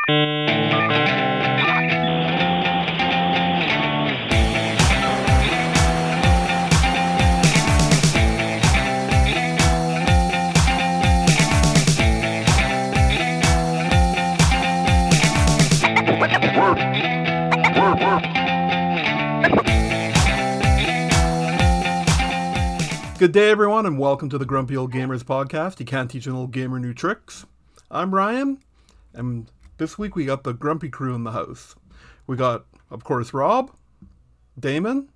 Good day, everyone, and welcome to the Grumpy Old Gamers podcast. You can't teach an old gamer new tricks. I'm Ryan, and this week we got the Grumpy crew in the house. We got, of course, Rob, Damon,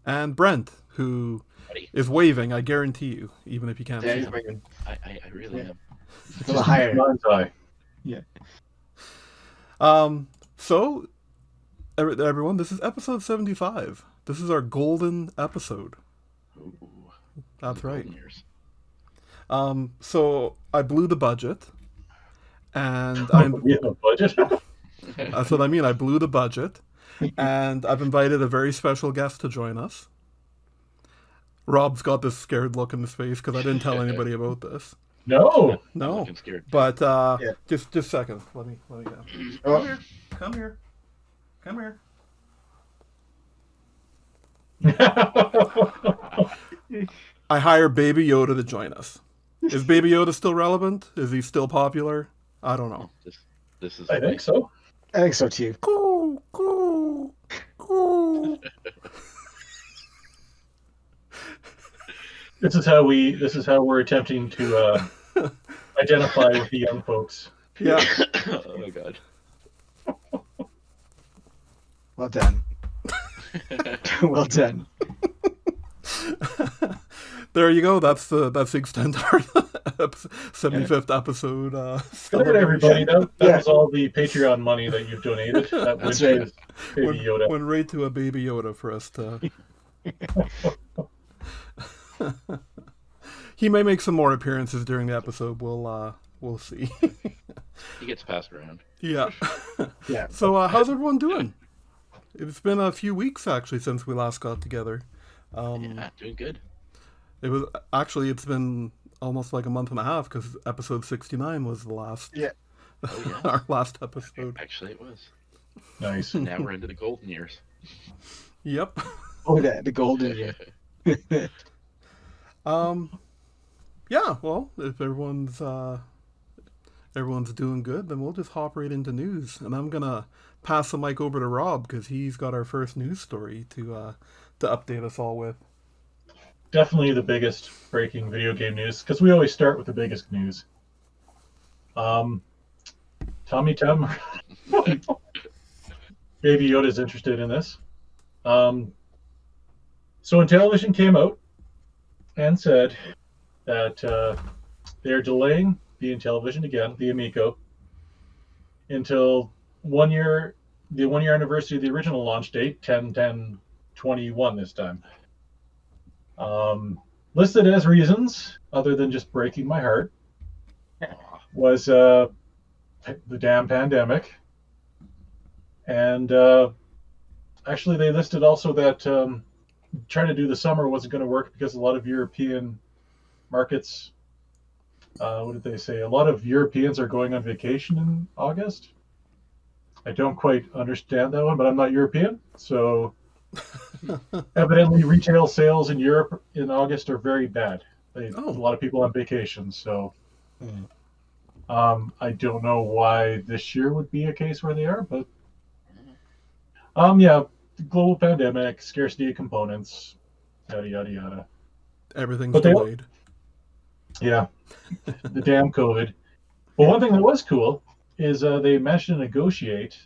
and Brent, who is waving, I guarantee you, even if you can't see him. I really am. A little higher. Yeah. So, everyone, this is episode 75. This is our golden episode. Ooh. That's right. So I blew the budget, and I'm. We have a budget. That's what I mean. I blew the budget, and I've invited a very special guest to join us. Rob's got this scared look in his face because I didn't tell anybody about this. No. I'm looking scared. But just a second. Let me go. Come here. I hire Baby Yoda to join us. Is Baby Yoda still relevant? Is he still popular? I don't know. This is. I think so. I think so too. Cool. This is how we're attempting to identify with the young folks. Yeah. Oh my god. Well done. Well done. There you go. That's the extent of our 75th episode. Good night, everybody. That was all the Patreon money that you've donated. That's right. Baby Yoda. Went right to a Baby Yoda for us to. He may make some more appearances during the episode. We'll see. He gets passed around. Yeah. Yeah. So how's everyone doing? It's been a few weeks actually since we last got together. Yeah, doing good. It's been almost like a month and a half because episode 69 was the last. Yeah. Oh, yeah. Our last episode. Actually, it was. Nice. And now we're into the golden years. Yep. Oh, the golden year. Yeah. Well, if everyone's doing good, then we'll just hop right into news, and I'm gonna pass the mic over to Rob because he's got our first news story to update us all with. Definitely the biggest breaking video game news, because we always start with the biggest news. Tommy Tom, Baby Yoda's interested in this. So Intellivision came out and said that they're delaying the Intellivision again, the Amico, until the 1 year anniversary of the original launch date, 10/10/21 this time. Listed as reasons, other than just breaking my heart, was the damn pandemic. And actually they listed also that trying to do the summer wasn't going to work because a lot of European markets, what did they say? A lot of Europeans are going on vacation in August. I don't quite understand that one, but I'm not European, so evidently retail sales in Europe in August are very bad. A lot of people on vacation, so I don't know why this year would be a case where they are, but the global pandemic, scarcity of components, yada yada yada. Everything's delayed. Yeah, the damn COVID. But one thing that was cool is they managed to negotiate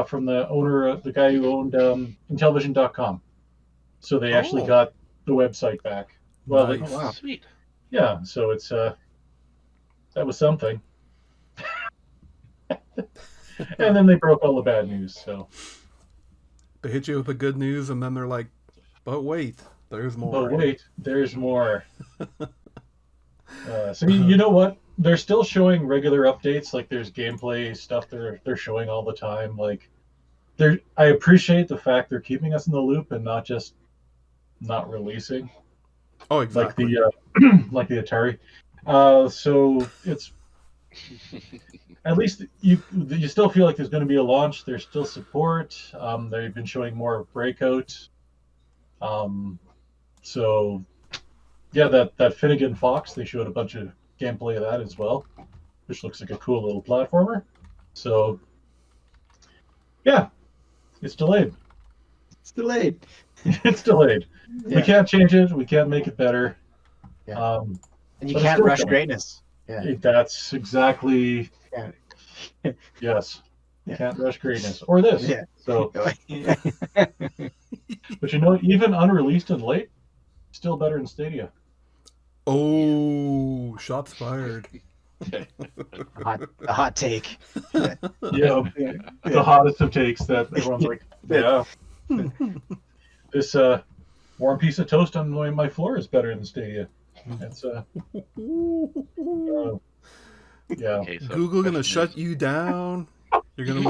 from the owner, the guy who owned Intellivision.com. So they actually got the website back. Well, nice. Wow. Sweet. Yeah, so it's that was something. And then they broke all the bad news. So They hit you with the good news, and then they're like, "But wait, there's more." But wait, there's more. So you know what? They're still showing regular updates. Like there's gameplay stuff they're showing all the time. Like I appreciate the fact they're keeping us in the loop and not just not releasing. Oh, exactly. Like the Atari. So it's at least you still feel like there's going to be a launch. There's still support. They've been showing more Breakout. So yeah, that Finnegan Fox, they showed a bunch of gameplay of that as well, which looks like a cool little platformer. So yeah, it's delayed. It's delayed. It's delayed. Yeah. We can't change it. We can't make it better. Yeah. And you but it's can't still rush coming. greatness. Yeah. That's exactly. Yeah. Yes. Yeah. Can't rush greatness. Or this. Yeah. So, but even unreleased and late, still better than Stadia. Oh, shots fired. A hot take. Yeah. Yeah. The hottest of takes that everyone's like, yeah. This warm piece of toast on my floor is better than Stadia. It's yeah. Okay, so Google gonna question shut is- you down. You're gonna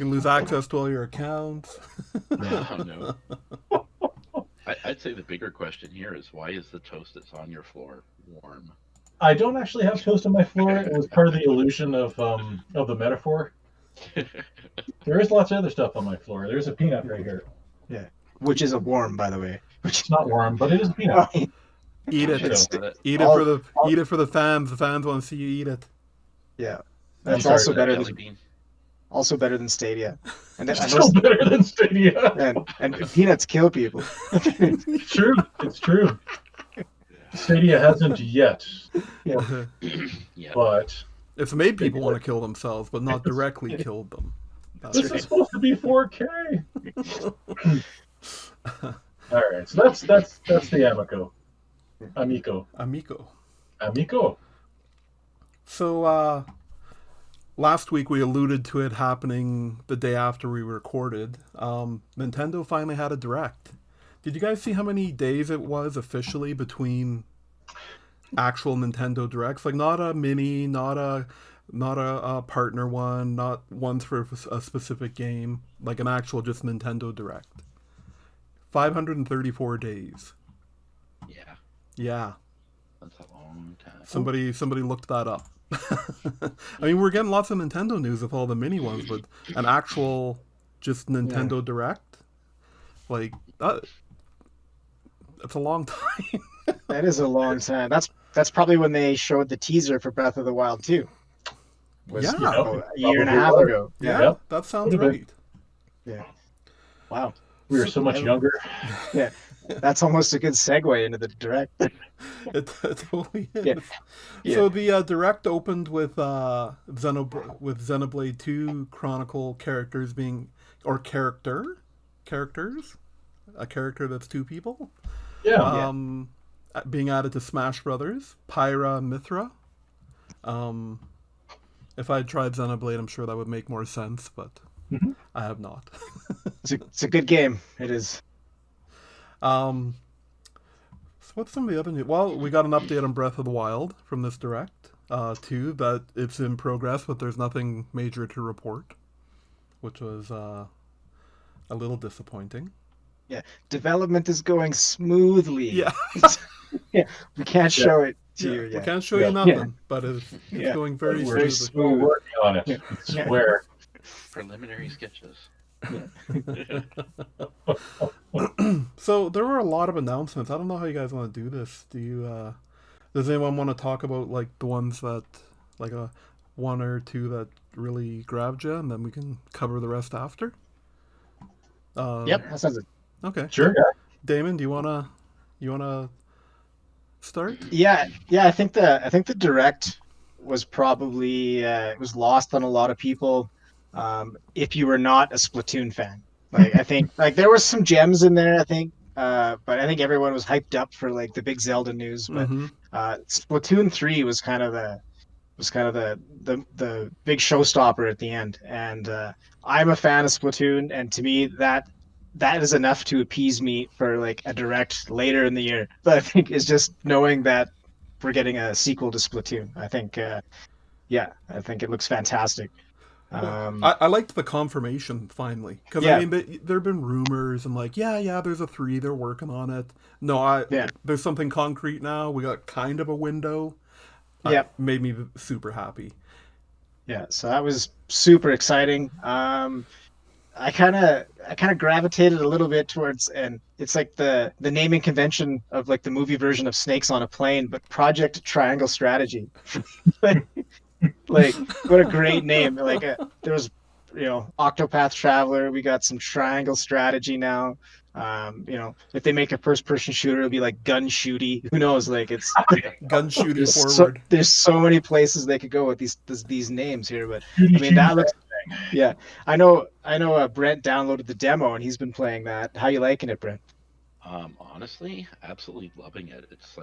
lose access to all your accounts. Oh, no. I'd say the bigger question here is why is the toast that's on your floor warm? I don't actually have toast on my floor. It was part of the illusion of the metaphor. There is lots of other stuff on my floor. There's a peanut right here. Which is a worm, by the way. It's not warm, but it is a peanut. Eat it. It's- Eat it for the fans. The fans want to see you eat it. Yeah. That's sorry, also better Jelly than bean? Stadia. And It's still better than Stadia. and peanuts kill people. It's true. It's true. Stadia hasn't yet, Yeah. but It's made people want to kill themselves, but not directly killed them. That's this right. is supposed to be 4K. All right, so that's the Amico. Amico. So last week we alluded to it happening the day after we recorded. Nintendo finally had a direct. Did you guys see how many days it was officially between actual Nintendo directs? Like not a mini, not a partner one, not ones for a specific game, like an actual just Nintendo direct. 534 days. Yeah. Yeah. That's a long time. Somebody looked that up. I mean, we're getting lots of Nintendo news with all the mini ones, but an actual just Nintendo Direct, like that, that's a long time. That is a long time. That's probably when they showed the teaser for Breath of the Wild 2. Was, Yeah. a year and a Probably half was. ago. Yeah, Yep. that sounds Would've right. Yeah. Wow. We were so much younger. Yeah. That's almost a good segue into the direct. It totally is. Yeah. Yeah. So the Direct opened with Xenoblade 2 Chronicle characters being, or characters, a character that's two people. Yeah. Being added to Smash Brothers, Pyra Mithra. If I had tried Xenoblade, I'm sure that would make more sense, but Mhm. I have not. It's a good game. It is. So what's some of the other news? Well, we got an update on Breath of the Wild from this direct, too, that it's in progress, but there's nothing major to report, which was a little disappointing. Yeah. Development is going smoothly. Yeah, Yeah. We can't show it to you we yet. can't show Yeah. you nothing, Yeah. but it's Yeah. going very We're smoothly. still working on it. I Yeah. swear. Preliminary sketches. So there were a lot of announcements. I don't know how you guys want to do this. Do you? Does anyone want to talk about like the ones that, like one or two that really grabbed you, and then we can cover the rest after? Yep. That sounds. Okay. Sure. Damon, do you wanna start? Yeah. I think the direct was probably it was lost on a lot of people. If you were not a Splatoon fan, like I think like there was some gems in there. I think, but I think everyone was hyped up for like the big Zelda news. But Mm-hmm. Splatoon 3 was kind of the big showstopper at the end. And I'm a fan of Splatoon, and to me that is enough to appease me for like a direct later in the year. But I think it's just knowing that we're getting a sequel to Splatoon. I think, I think it looks fantastic. I liked the confirmation finally, because Yeah. I mean there have been rumors and like there's a 3, they're working on it. No, there's something concrete now. We got kind of a window. Yep. made me super happy. Yeah, so that was super exciting. I kind of gravitated a little bit towards, and it's like the naming convention of like the movie version of Snakes on a Plane, but Project Triangle Strategy. like, like what a great name! Like there was, Octopath Traveler. We got some Triangle Strategy now. If they make a first-person shooter, it'll be like Gun Shooty. Who knows? Like Gun shooting there's forward. there's so many places they could go with these names here, but Shooty, I mean that shooty, looks. Yeah, I know. Brent downloaded the demo and he's been playing that. How you liking it, Brent? Honestly, absolutely loving it. It's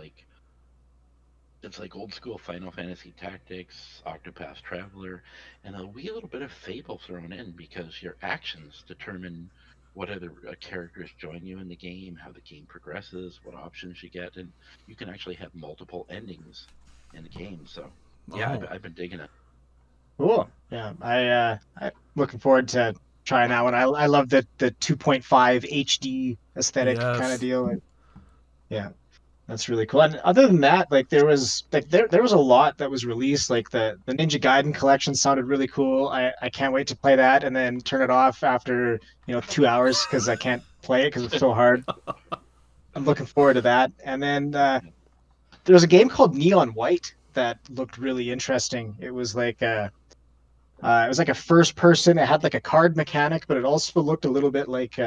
like old school Final Fantasy Tactics, Octopath Traveler, and a wee little bit of Fable thrown in because your actions determine what other characters join you in the game, how the game progresses, what options you get, and you can actually have multiple endings in the game. So, yeah, I've been digging it. Cool. Yeah, I'm looking forward to trying that one. I love the 2.5 HD aesthetic kind of Yes. deal. Yeah, that's really cool. And other than that, like there was a lot that was released. Like the Ninja Gaiden collection sounded really cool. I can't wait to play that and then turn it off after 2 hours because I can't play it because it's so hard. I'm looking forward to that. And then there was a game called Neon White that looked really interesting. It was like a first person. It had like a card mechanic, but it also looked a little bit like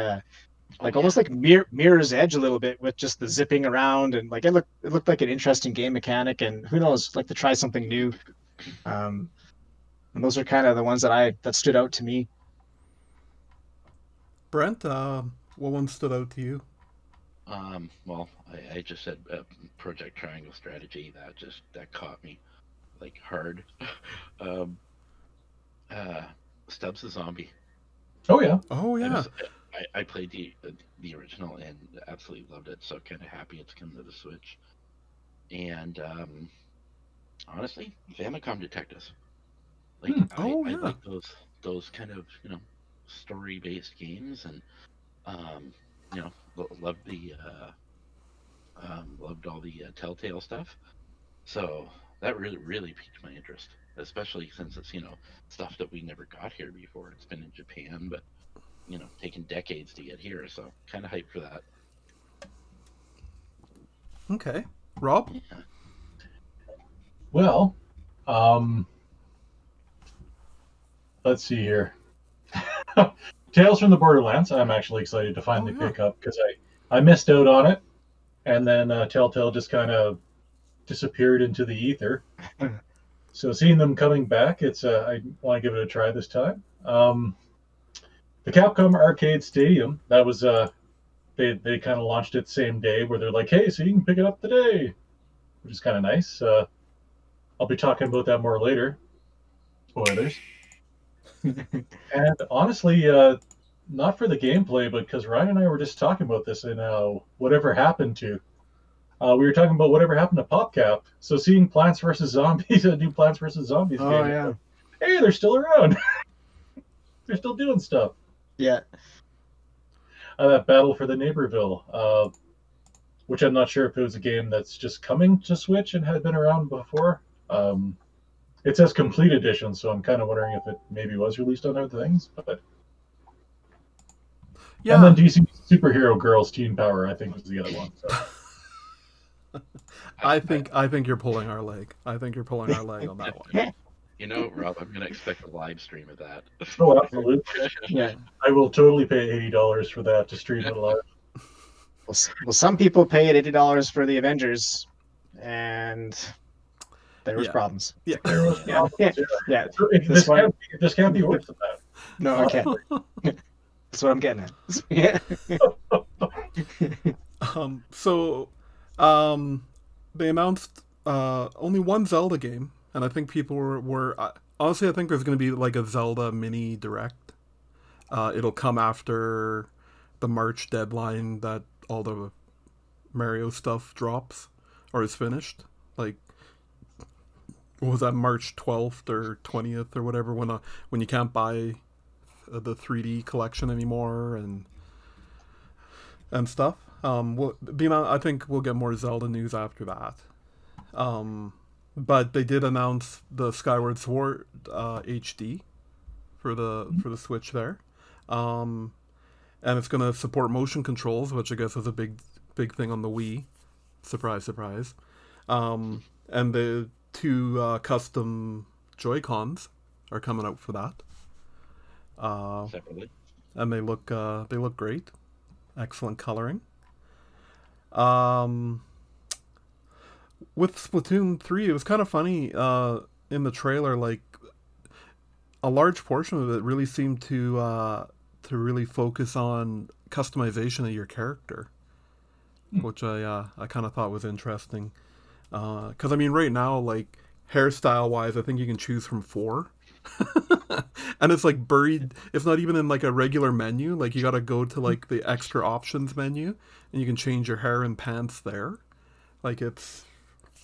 almost like Mirror's Edge a little bit with just the zipping around, and like it looked like an interesting game mechanic. And who knows, like to try something new. And those are kind of the ones that stood out to me. Brent, what one stood out to you? Well, I just said Project Triangle Strategy. That caught me like hard. um, Stubbs the Zombie. Oh yeah. Oh yeah. I played the original and absolutely loved it. So kind of happy it's coming to the Switch. And honestly, Famicom Detectives. Like I like those kind of story based games, and loved loved all the Telltale stuff. So that really piqued my interest, especially since it's stuff that we never got here before. It's been in Japan, but taken decades to get here. So kind of hyped for that. Okay, Rob. Yeah. Well, let's see here. Tales from the Borderlands. I'm actually excited to finally pick up because I missed out on it, and then Telltale just kind of disappeared into the ether. So seeing them coming back, I want to give it a try this time. The Capcom Arcade Stadium, that was they kind of launched it same day where they're like, hey, so you can pick it up today, which is kind of nice. I'll be talking about that more later. Spoilers. And honestly, not for the gameplay, but because Ryan and I were just talking about this in Whatever Happened To. We were talking about Whatever Happened to PopCap. So seeing Plants vs. Zombies, a new Plants vs. Zombies game. Oh yeah. Hey, they're still around. They're still doing stuff. Yeah. That Battle for the Neighborville, which I'm not sure if it was a game that's just coming to Switch and had been around before. It says complete edition, so I'm kind of wondering if it maybe was released on other things. But yeah. And then DC Superhero Girls Teen Power, I think, was the other one. So. I think you're pulling our leg. I think you're pulling our leg on that one. Rob, I'm gonna expect a live stream of that. Oh, absolutely. Yeah. I will totally pay $80 for that to stream it live. Well, some people paid $80 for the Avengers, and there was problems. Yeah. There was problems. Yeah. This can't be worse than that. No, I can't. That's what I'm getting at. Yeah. They announced only one Zelda game, and I think people were honestly, I think there's going to be like a Zelda mini direct. It'll come after the March deadline that all the Mario stuff drops or is finished. Like, what was that, March 12th or 20th or whatever, when you can't buy the 3D collection anymore and stuff. I think we'll get more Zelda news after that. But they did announce the Skyward Sword HD for the Switch there, and it's going to support motion controls, which I guess is a big thing on the Wii. Surprise, surprise. And the two custom Joy-Cons are coming out for that. Separately. And they look great. Excellent coloring. With Splatoon 3, it was kind of funny in the trailer, like a large portion of it really seemed to really focus on customization of your character, which I kind of thought was interesting. Because I mean, right now, like hairstyle wise, I think you can choose from 4. And it's like buried, it's not even in like a regular menu. Like you got to go to like the extra options menu and you can change your hair and pants there. Like it's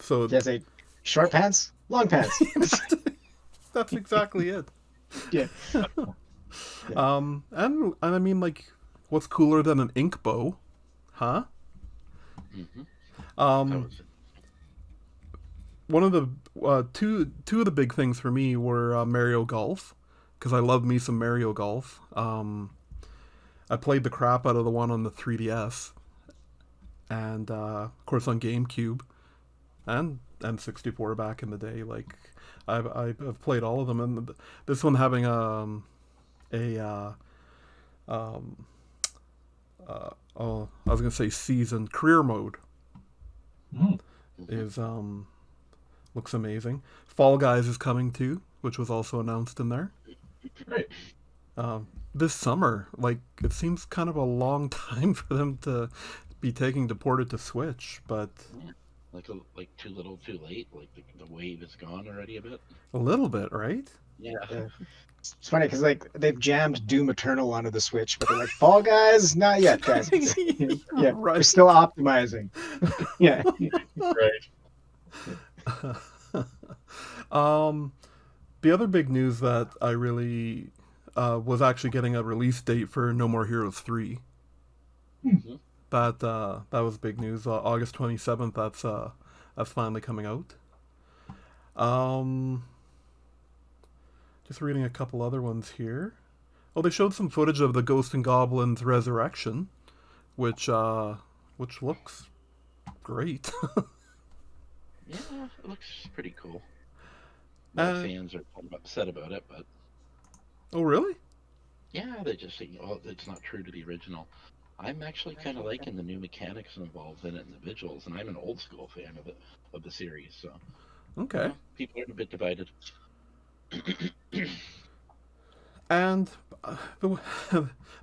so There's a short pants, long pants. that's exactly it. Yeah. And I mean, like, what's cooler than an ink bow, huh? That was One of the two of the big things for me were Mario Golf, because I love me some Mario Golf. I played the crap out of the one on the 3DS, and of course on GameCube, and N64 back in the day. Like I've played all of them, and this one having oh, I was gonna say season career mode is looks amazing. Fall Guys is coming too, which was also announced in there. Great. This summer, like it seems kind of a long time for them to be taking to port it to Switch, but like too little, too late. Like the wave is gone already a bit. a little bit, right? Yeah. It's funny because like they've jammed Doom Eternal onto the Switch, but they're like, Fall Guys, not yet, guys. Yeah, Right. we're still optimizing. Yeah. Right. The other big news that I really was actually getting a release date for No More Heroes 3. That was big news. August 27th. That's finally coming out. Just reading a couple other ones here. Oh, they showed some footage of the Ghost and Goblins Resurrection, which looks great. Yeah, it looks pretty cool. Fans are upset about it, but Oh, really? yeah, they just think, oh, it's not true to the original. I'm actually kind of liking the new mechanics involved in it and the visuals, and I'm an old school fan of the series, so Okay. people are a bit divided. And the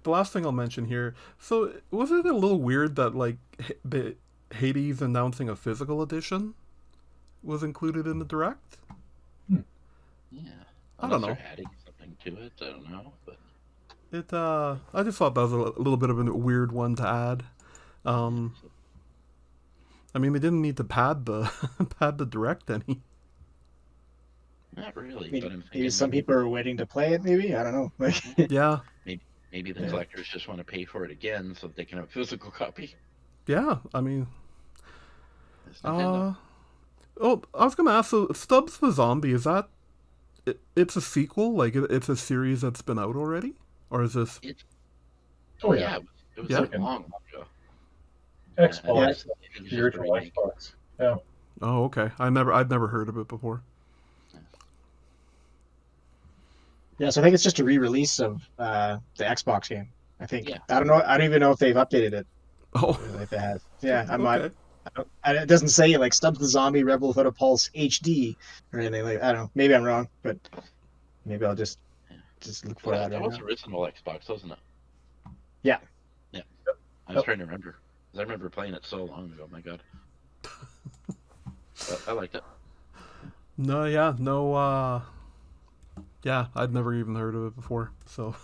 last thing I'll mention here. So, was it a little weird that like the Hades announcing a physical edition was included in the direct? Yeah, I don't unless know. they're adding something to it, I don't know, but It I just thought that was a little bit of a weird one to add. I mean, they didn't need to pad the pad the direct any. not really. Maybe, But I'm maybe thinking some people are waiting to play it. Maybe I don't know. Like, Yeah, maybe the collectors just want to pay for it again so that they can have a physical copy. yeah. I mean, It's Nintendo. oh, I was gonna ask. So, Stubbs the Zombie, is that it's a sequel? Like it's a series that's been out already, or is this? Oh yeah, yeah. it was Yeah. like long ago. Xbox, I think it's just the original a remake. Xbox. Yeah. Oh, okay. I'd never heard of it before. yeah, so I think it's just a re-release of the Xbox game. I think. Yeah. I don't know. I don't even know if they've updated it. Oh, If they have. Yeah, I'm okay. not. And it doesn't say like Stubbs the Zombie Rebel Without a Pulse HD or anything like. I don't know. Maybe I'm wrong, but maybe I'll just look for that That right was now. original Xbox, wasn't it? Yeah. Yeah. I was trying to remember. 'Cause I remember playing it so long ago. My God. But I liked it. No, yeah, no. Yeah, I'd never even heard of it before, so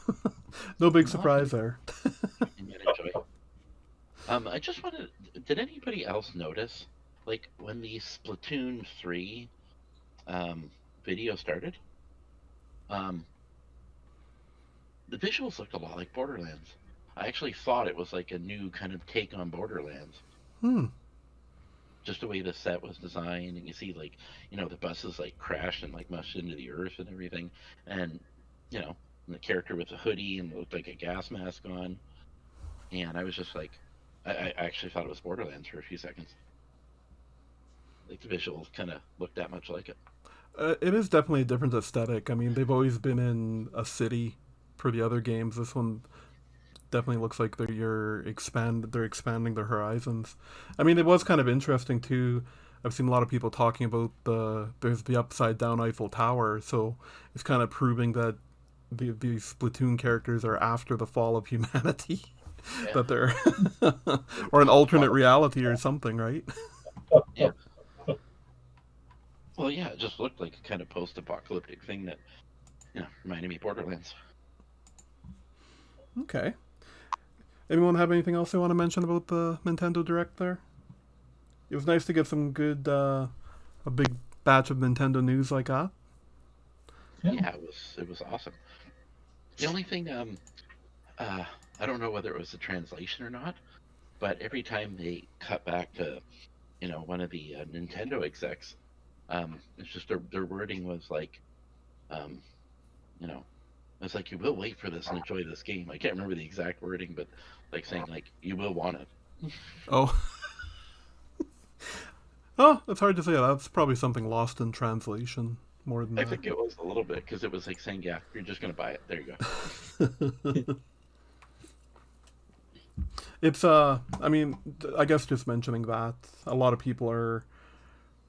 no big surprise there. You might enjoy it. I just wanted. Did anybody else notice, like, when the Splatoon 3 video started? The visuals looked a lot like Borderlands. I actually thought it was like a new kind of take on Borderlands. just the way the set was designed, and you see like the buses like crash and like mush into the earth and everything, and and the character with a hoodie and looked like a gas mask on, and I was just like, I actually thought it was Borderlands for a few seconds. Like the visuals kind of looked that much like it. It is definitely a different aesthetic. I mean, they've always been in a city for the other games. This one definitely looks like they're expanding their horizons. I mean, it was kind of interesting too. I've seen a lot of people talking about there's the upside down Eiffel Tower, so it's kind of proving that these Splatoon characters are after the fall of humanity. Yeah. That they're or an alternate reality or something, right? Yeah. Well, yeah, it just looked like a kind of post-apocalyptic thing that, reminded me of Borderlands. Okay. Anyone have anything else they want to mention about the Nintendo Direct there? It was nice to get some good, a big batch of Nintendo news like that. Yeah, it was awesome. The only thing, I don't know whether it was the translation or not, but every time they cut back to, one of the Nintendo execs, it's just their wording was like, it's like, you will wait for this and enjoy this game. I can't remember the exact wording, but like saying like, you will want it. Oh. Oh, it's hard to say. That's probably something lost in translation more than I that. think it was a little bit, because it was like saying, yeah, you're just going to buy it. There you go. It's, I mean, I guess just mentioning that, a lot of people are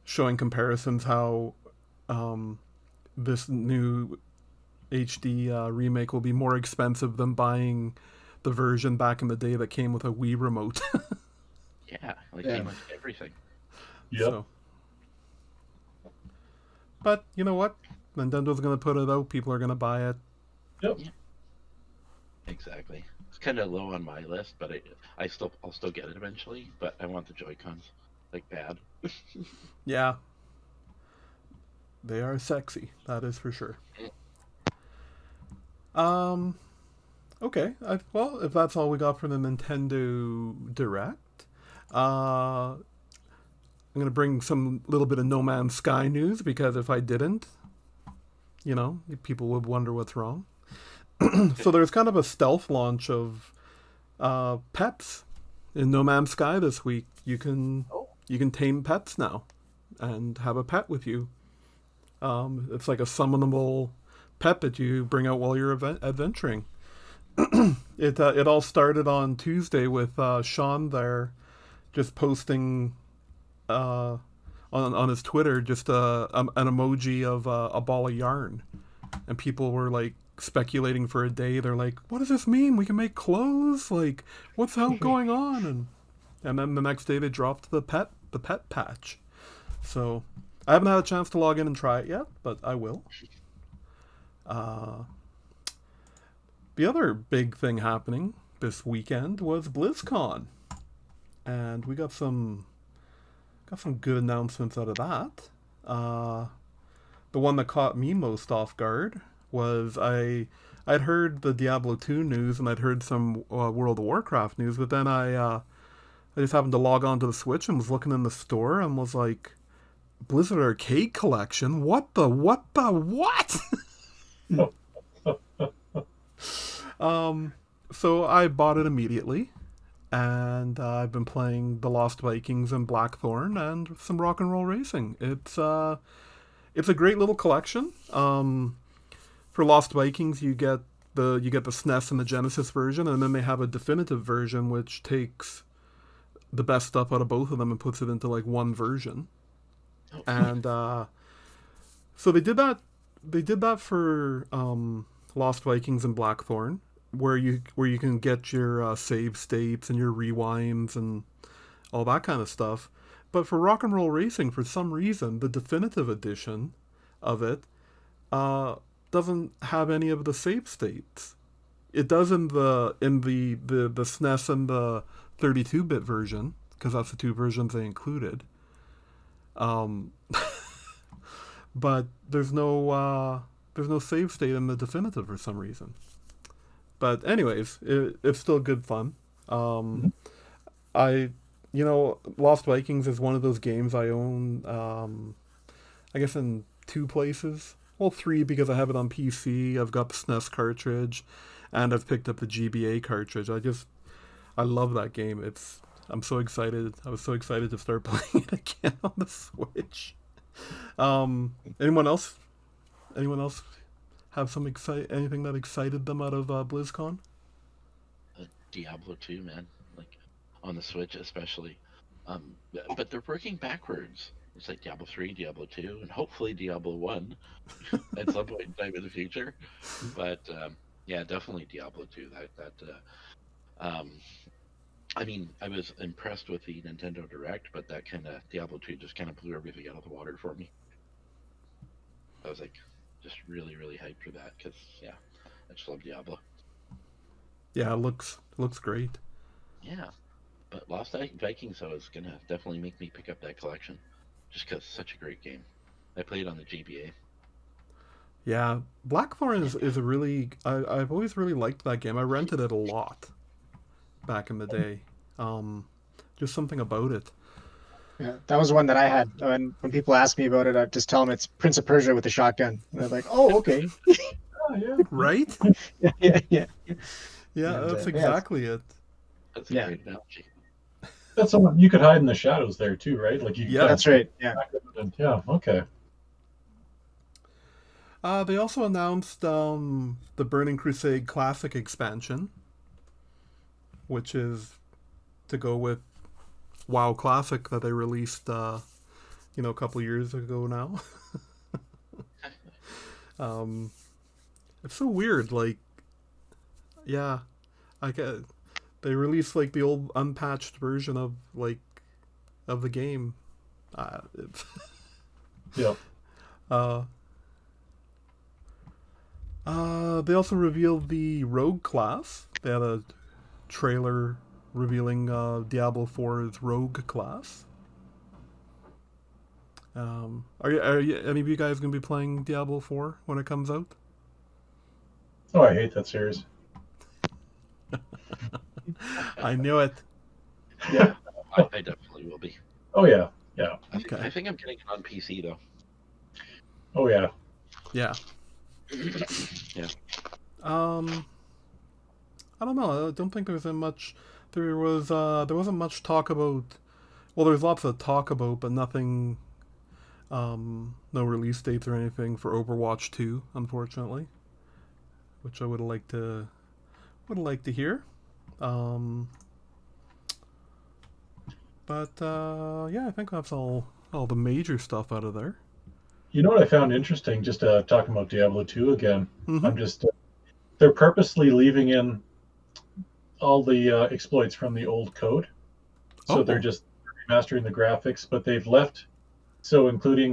showing comparisons how this new HD remake will be more expensive than buying the version back in the day that came with a Wii remote. Yeah, like came with everything. Yep. So. But you know what? Nintendo's going to put it out. People are going to buy it. Yep. Yeah. Exactly. It's kind of low on my list, but I'll still get it eventually. But I want the Joy-Cons, like, bad. Yeah. They are sexy. That is for sure. Okay. Well, if that's all we got for the Nintendo Direct, I'm going to bring some little bit of No Man's Sky news, because if I didn't, people would wonder what's wrong. So there's kind of a stealth launch of pets in No Man's Sky this week. You can tame pets now and have a pet with you. It's like a summonable pet that you bring out while you're adventuring. It all started on Tuesday with Sean there just posting on his Twitter just an emoji of a ball of yarn, and people were like speculating for a day. They're like, what does this mean? We can make clothes? Like, what's the hell going on? And then the next day they dropped the pet patch. So I haven't had a chance to log in and try it yet, but I will. The other big thing happening this weekend was BlizzCon, and we got some good announcements out of that. The one that caught me most off guard was I'd heard the Diablo 2 news, and I'd heard some World of Warcraft news, but then I just happened to log on to the Switch and was looking in the store and was like, Blizzard Arcade Collection? What? So I bought it immediately, and I've been playing The Lost Vikings and Blackthorn and some Rock and Roll Racing. It's a great little collection. For Lost Vikings, you get the SNES and the Genesis version, and then they have a definitive version which takes the best stuff out of both of them and puts it into like one version. And so they did that. They did that for Lost Vikings and Blackthorn, where you can get your save states and your rewinds and all that kind of stuff. But for Rock and Roll Racing, for some reason, the definitive edition of it doesn't have any of the save states. It does in the SNES and the 32-bit version, because that's the two versions they included. But there's no save state in the definitive for some reason. But anyways, it's still good fun. I Lost Vikings is one of those games I own, I guess in two places. Well, three, because I have it on PC. I've got the SNES cartridge, and I've picked up the GBA cartridge. I love that game. I'm so excited. I was so excited to start playing it again on the Switch. Anyone else? Anyone else have anything that excited them out of BlizzCon? Diablo 2, man. Like, on the Switch especially. But they're working backwards. It's like Diablo 3, Diablo 2, and hopefully Diablo 1 at some point in time in the future. But, yeah, definitely Diablo 2. I mean, I was impressed with the Nintendo Direct, but that kind of Diablo 2 just kind of blew everything out of the water for me. I was like, just really, really hyped for that because, yeah, I just love Diablo. Yeah, it looks great. Yeah, but Lost Vikings, though, is gonna definitely make me pick up that collection, just because it's such a great game. I played on the GBA. Yeah, Blackthorn is a really... I've always really liked that game. I rented it a lot back in the day. Just something about it. Yeah, that was one that I had. When people ask me about it, I just tell them it's Prince of Persia with a shotgun. And they're like, "Oh, okay." Oh, yeah. Right? Yeah. Yeah, that's exactly it. That's a great analogy. That's someone you could hide in the shadows there too, right? Like you. Yeah, that's right. Yeah. Yeah. Okay. They also announced the Burning Crusade Classic expansion, which is to go with WoW Classic that they released, a couple years ago now. It's so weird. Like, yeah, they released like the old unpatched version of the game. Yeah. They also revealed the Rogue class. They had a trailer revealing Diablo 4's Rogue class. Are any of you guys going to be playing Diablo 4 when it comes out? Oh, I hate that series. I knew it. Yeah. I definitely will be. Oh yeah. Yeah. Okay. I think I'm getting it on PC though. Oh yeah. Yeah. Yeah. I don't know. I don't think there wasn't much talk about. Well, there's lots of talk about, but nothing. No release dates or anything for Overwatch 2, unfortunately, which I would like to hear. But yeah, I think that's all the major stuff out of there. You know what I found interesting? Just talking about Diablo 2 again. Mm-hmm. I'm just they're purposely leaving in all the exploits from the old code, so they're just remastering the graphics, but they've left. So including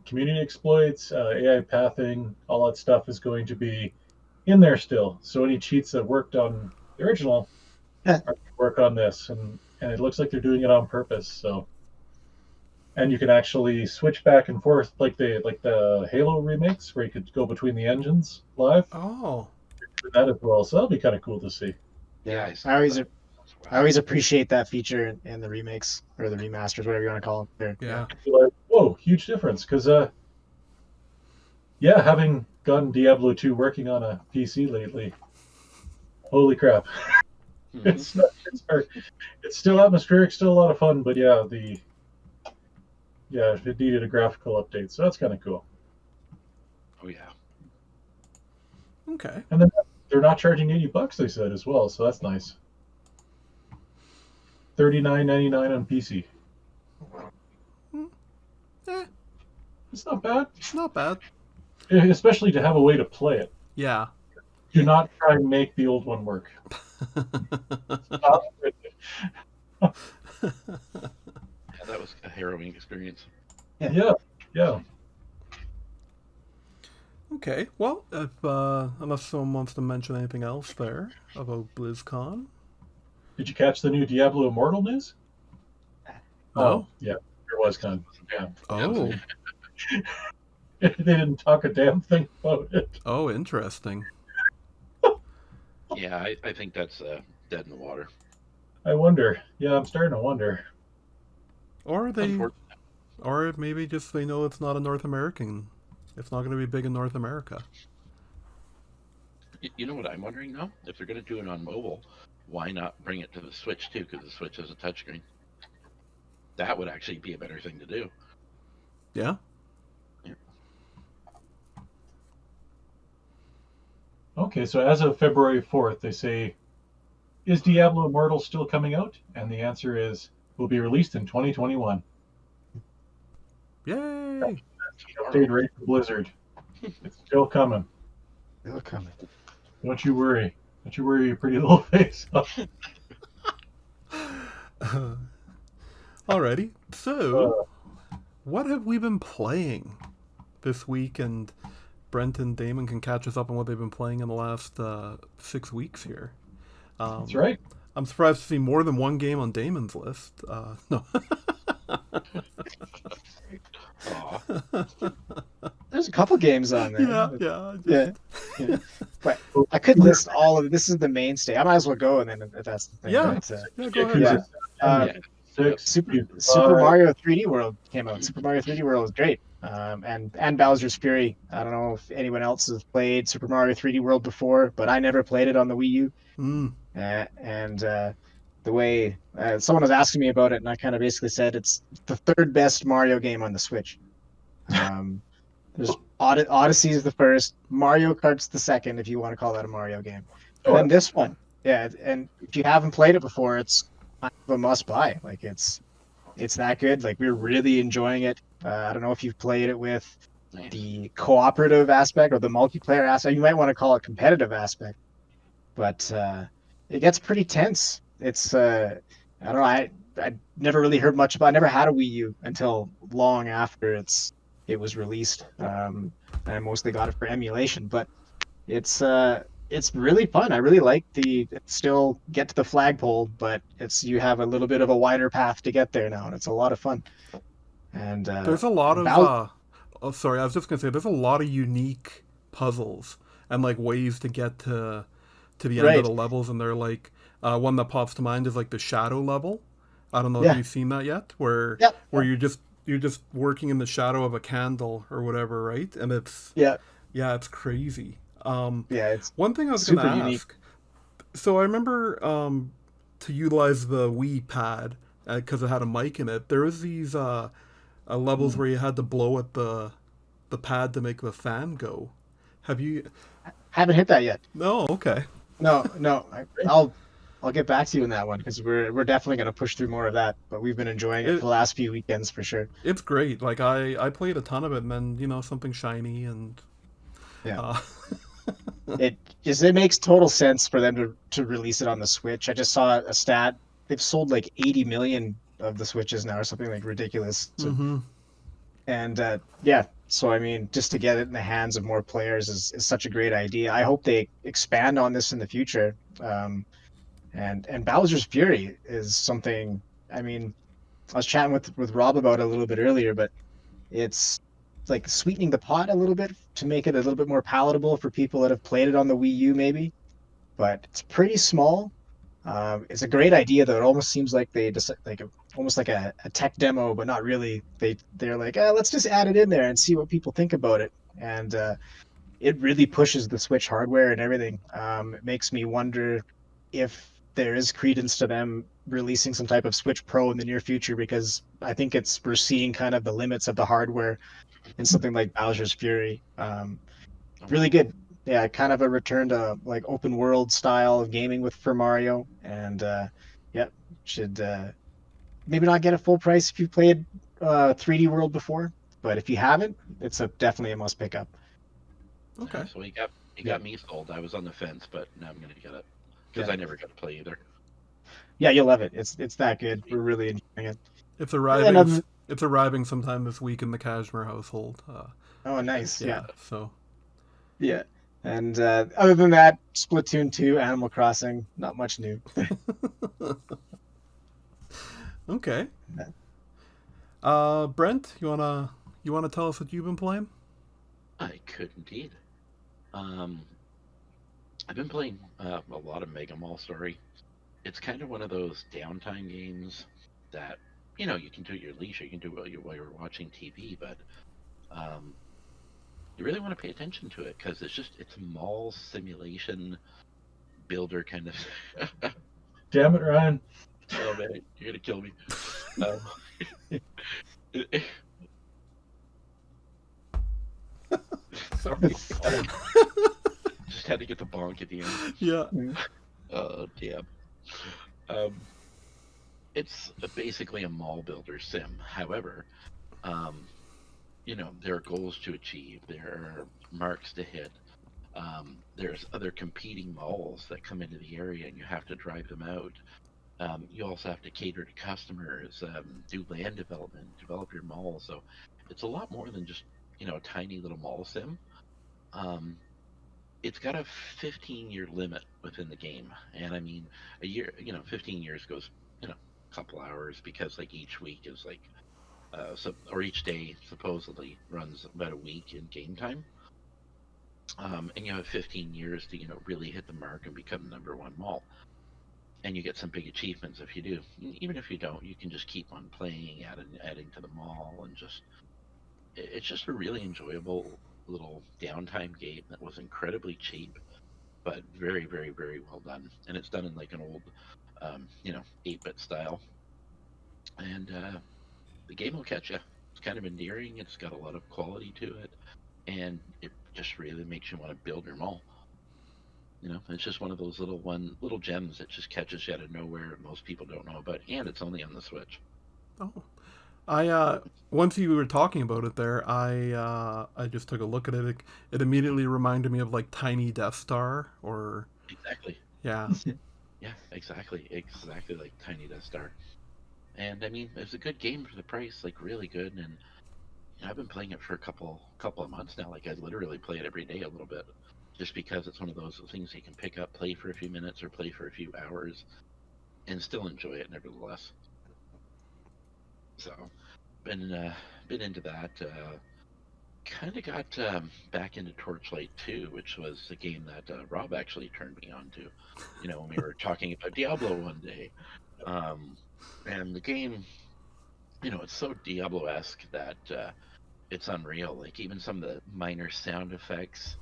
community exploits, AI pathing, all that stuff is going to be in there still. So any cheats that worked on the original are going to work on this, and it looks like they're doing it on purpose. So, and you can actually switch back and forth like the Halo remakes, where you could go between the engines live. Oh, That as well. So that'll be kind of cool to see. Yeah, I always appreciate that feature in the remakes or the remasters, whatever you want to call them. yeah. Like, whoa, huge difference. Because, having gotten Diablo 2 working on a PC lately, holy crap. Mm-hmm. It's hard. It's still atmospheric, still a lot of fun, but it needed a graphical update, so that's kind of cool. Oh yeah. Okay. And then they're not charging $80, they said, as well, so that's nice. $39.99 on PC. It's not bad. It's not bad. Especially to have a way to play it. Yeah. Do not try and make the old one work. Yeah, that was a harrowing experience. Yeah. Okay. Well, if unless someone wants to mention anything else there about BlizzCon. Did you catch the new Diablo Immortal news? No. Yeah, there was kind of. Yeah. Oh. They didn't talk a damn thing about it. Oh, interesting. Yeah, I think that's dead in the water. I wonder. Yeah, I'm starting to wonder. Or Unfortunate. or maybe just they know it's not a North American. It's not going to be big in North America. You know what I'm wondering though? If they're going to do it on mobile, why not bring it to the Switch too? Because the Switch has a touchscreen. That would actually be a better thing to do. Yeah. Yeah. Okay, so as of February 4th, they say, is Diablo Immortal still coming out? And the answer is, will be released in 2021. Yay! Update rate for Blizzard. It's still coming. Still coming. Don't you worry. Don't you worry your pretty little face. Alrighty. So, what have we been playing this week? And Brent and Damon can catch us up on what they've been playing in the last 6 weeks here. That's right. I'm surprised to see more than one game on Damon's list. No. There's a couple games on there. Yeah. But I could list all of this. Is the mainstay. I might as well go, and then if that's the thing. Yeah. But, Go ahead. yeah. Super Mario 3D World came out. Super Mario 3D World was great. And Bowser's Fury. I don't know if anyone else has played Super Mario 3D World before, but I never played it on the Wii U. The way someone was asking me about it, and I kind of basically said it's the third best Mario game on the Switch. There's Odyssey is the first, Mario Kart's the second, if you want to call that a Mario game. And then this one, and if you haven't played it before, it's kind of a must-buy. Like it's that good. Like we're really enjoying it. I don't know if you've played it with the cooperative aspect or the multiplayer aspect. You might want to call it competitive aspect, but it gets pretty tense. It's I don't know. I never really heard much about. I never had a Wii U until long after it was released. I mostly got it for emulation, but it's really fun. I really like still get to the flagpole, but you have a little bit of a wider path to get there now, and it's a lot of fun. And there's a lot of sorry, I was just gonna say there's a lot of unique puzzles and like ways to get to the end of the levels, and they're like one that pops to mind is like the shadow level. I don't know if you've seen that yet, where you're just working in the shadow of a candle or whatever, right? And it's it's crazy. It's one thing I was going to ask. Unique. So I remember to utilize the Wii pad because it had a mic in it. There was these levels where you had to blow at the pad to make the fan go. Have you? Haven't hit that yet. No. Okay. No. I'll get back to you on that one because we're definitely going to push through more of that. But we've been enjoying it for the last few weekends for sure. It's great. Like I played a ton of it, and then something shiny and it makes total sense for them to release it on the Switch. I just saw a stat. They've sold like 80 million of the Switches now, or something like ridiculous. So, and so I mean, just to get it in the hands of more players is such a great idea. I hope they expand on this in the future. And Bowser's Fury is something. I mean, I was chatting with Rob about it a little bit earlier, but it's like sweetening the pot a little bit to make it a little bit more palatable for people that have played it on the Wii U, maybe. But it's pretty small. It's a great idea, though. It almost seems like they just almost like a tech demo, but not really. They're like, let's just add it in there and see what people think about it. And it really pushes the Switch hardware and everything. It makes me wonder if there is credence to them releasing some type of Switch Pro in the near future, because I think we're seeing kind of the limits of the hardware in something like Bowser's Fury. Really good. Yeah, kind of a return to like open world style of gaming for Mario, and should maybe not get it full price if you played 3D World before, but if you haven't, it's definitely a must pick up. Okay. So he got me sold. I was on the fence, but now I'm gonna get it because I never got to play either. Yeah, you'll love it. It's that good. We're really enjoying it. It's arriving. It's arriving sometime this week in the Kashmir household. Oh, nice. Yeah. So. Yeah. And other than that, Splatoon 2, Animal Crossing, not much new. Okay. Brent, you wanna tell us what you've been playing? I could indeed. I've been playing a lot of Mega Mall Story. It's kind of one of those downtime games that you can do it at your leisure. You can do it while you're watching TV, but you really want to pay attention to it because it's a mall simulation builder kind of. Damn it, Ryan. Oh man, you're gonna kill me. Sorry. Just had to get the bonk at the end. Yeah. Oh damn. It's basically a mall builder sim. However, there are goals to achieve. There are marks to hit. There's other competing malls that come into the area, and you have to drive them out. You also have to cater to customers, do land development, develop your mall. So it's a lot more than just a tiny little mall sim. It's got a 15-year limit within the game, and I mean a year. 15 years goes a couple hours because like each week is like or each day supposedly runs about a week in game time. And you have 15 years to really hit the mark and become the #1 mall. And you get some big achievements if you do. Even if you don't, you can just keep on playing, adding to the mall, and it's just a really enjoyable little downtime game that was incredibly cheap, but very, very, very well done. And it's done in like an old, 8-bit style. And the game will catch you. It's kind of endearing. It's got a lot of quality to it, and it just really makes you want to build your mall. It's just one of those little gems that just catches you out of nowhere. Most people don't know about, and it's only on the Switch. Oh, I once you were talking about it there, I just took a look at it. It immediately reminded me of like Tiny Death Star or Exactly. yeah. Yeah, exactly like Tiny Death Star. And I mean, it's a good game for the price, like really good. And I've been playing it for a couple of months now. Like I literally play it every day a little bit, just because it's one of those things you can pick up, play for a few minutes or play for a few hours, and still enjoy it nevertheless. So, been into that. Kind of got back into Torchlight 2, which was a game that Rob actually turned me on to. When we were talking about Diablo one day, and the game, it's so Diablo-esque that it's unreal. Like even some of the minor sound effects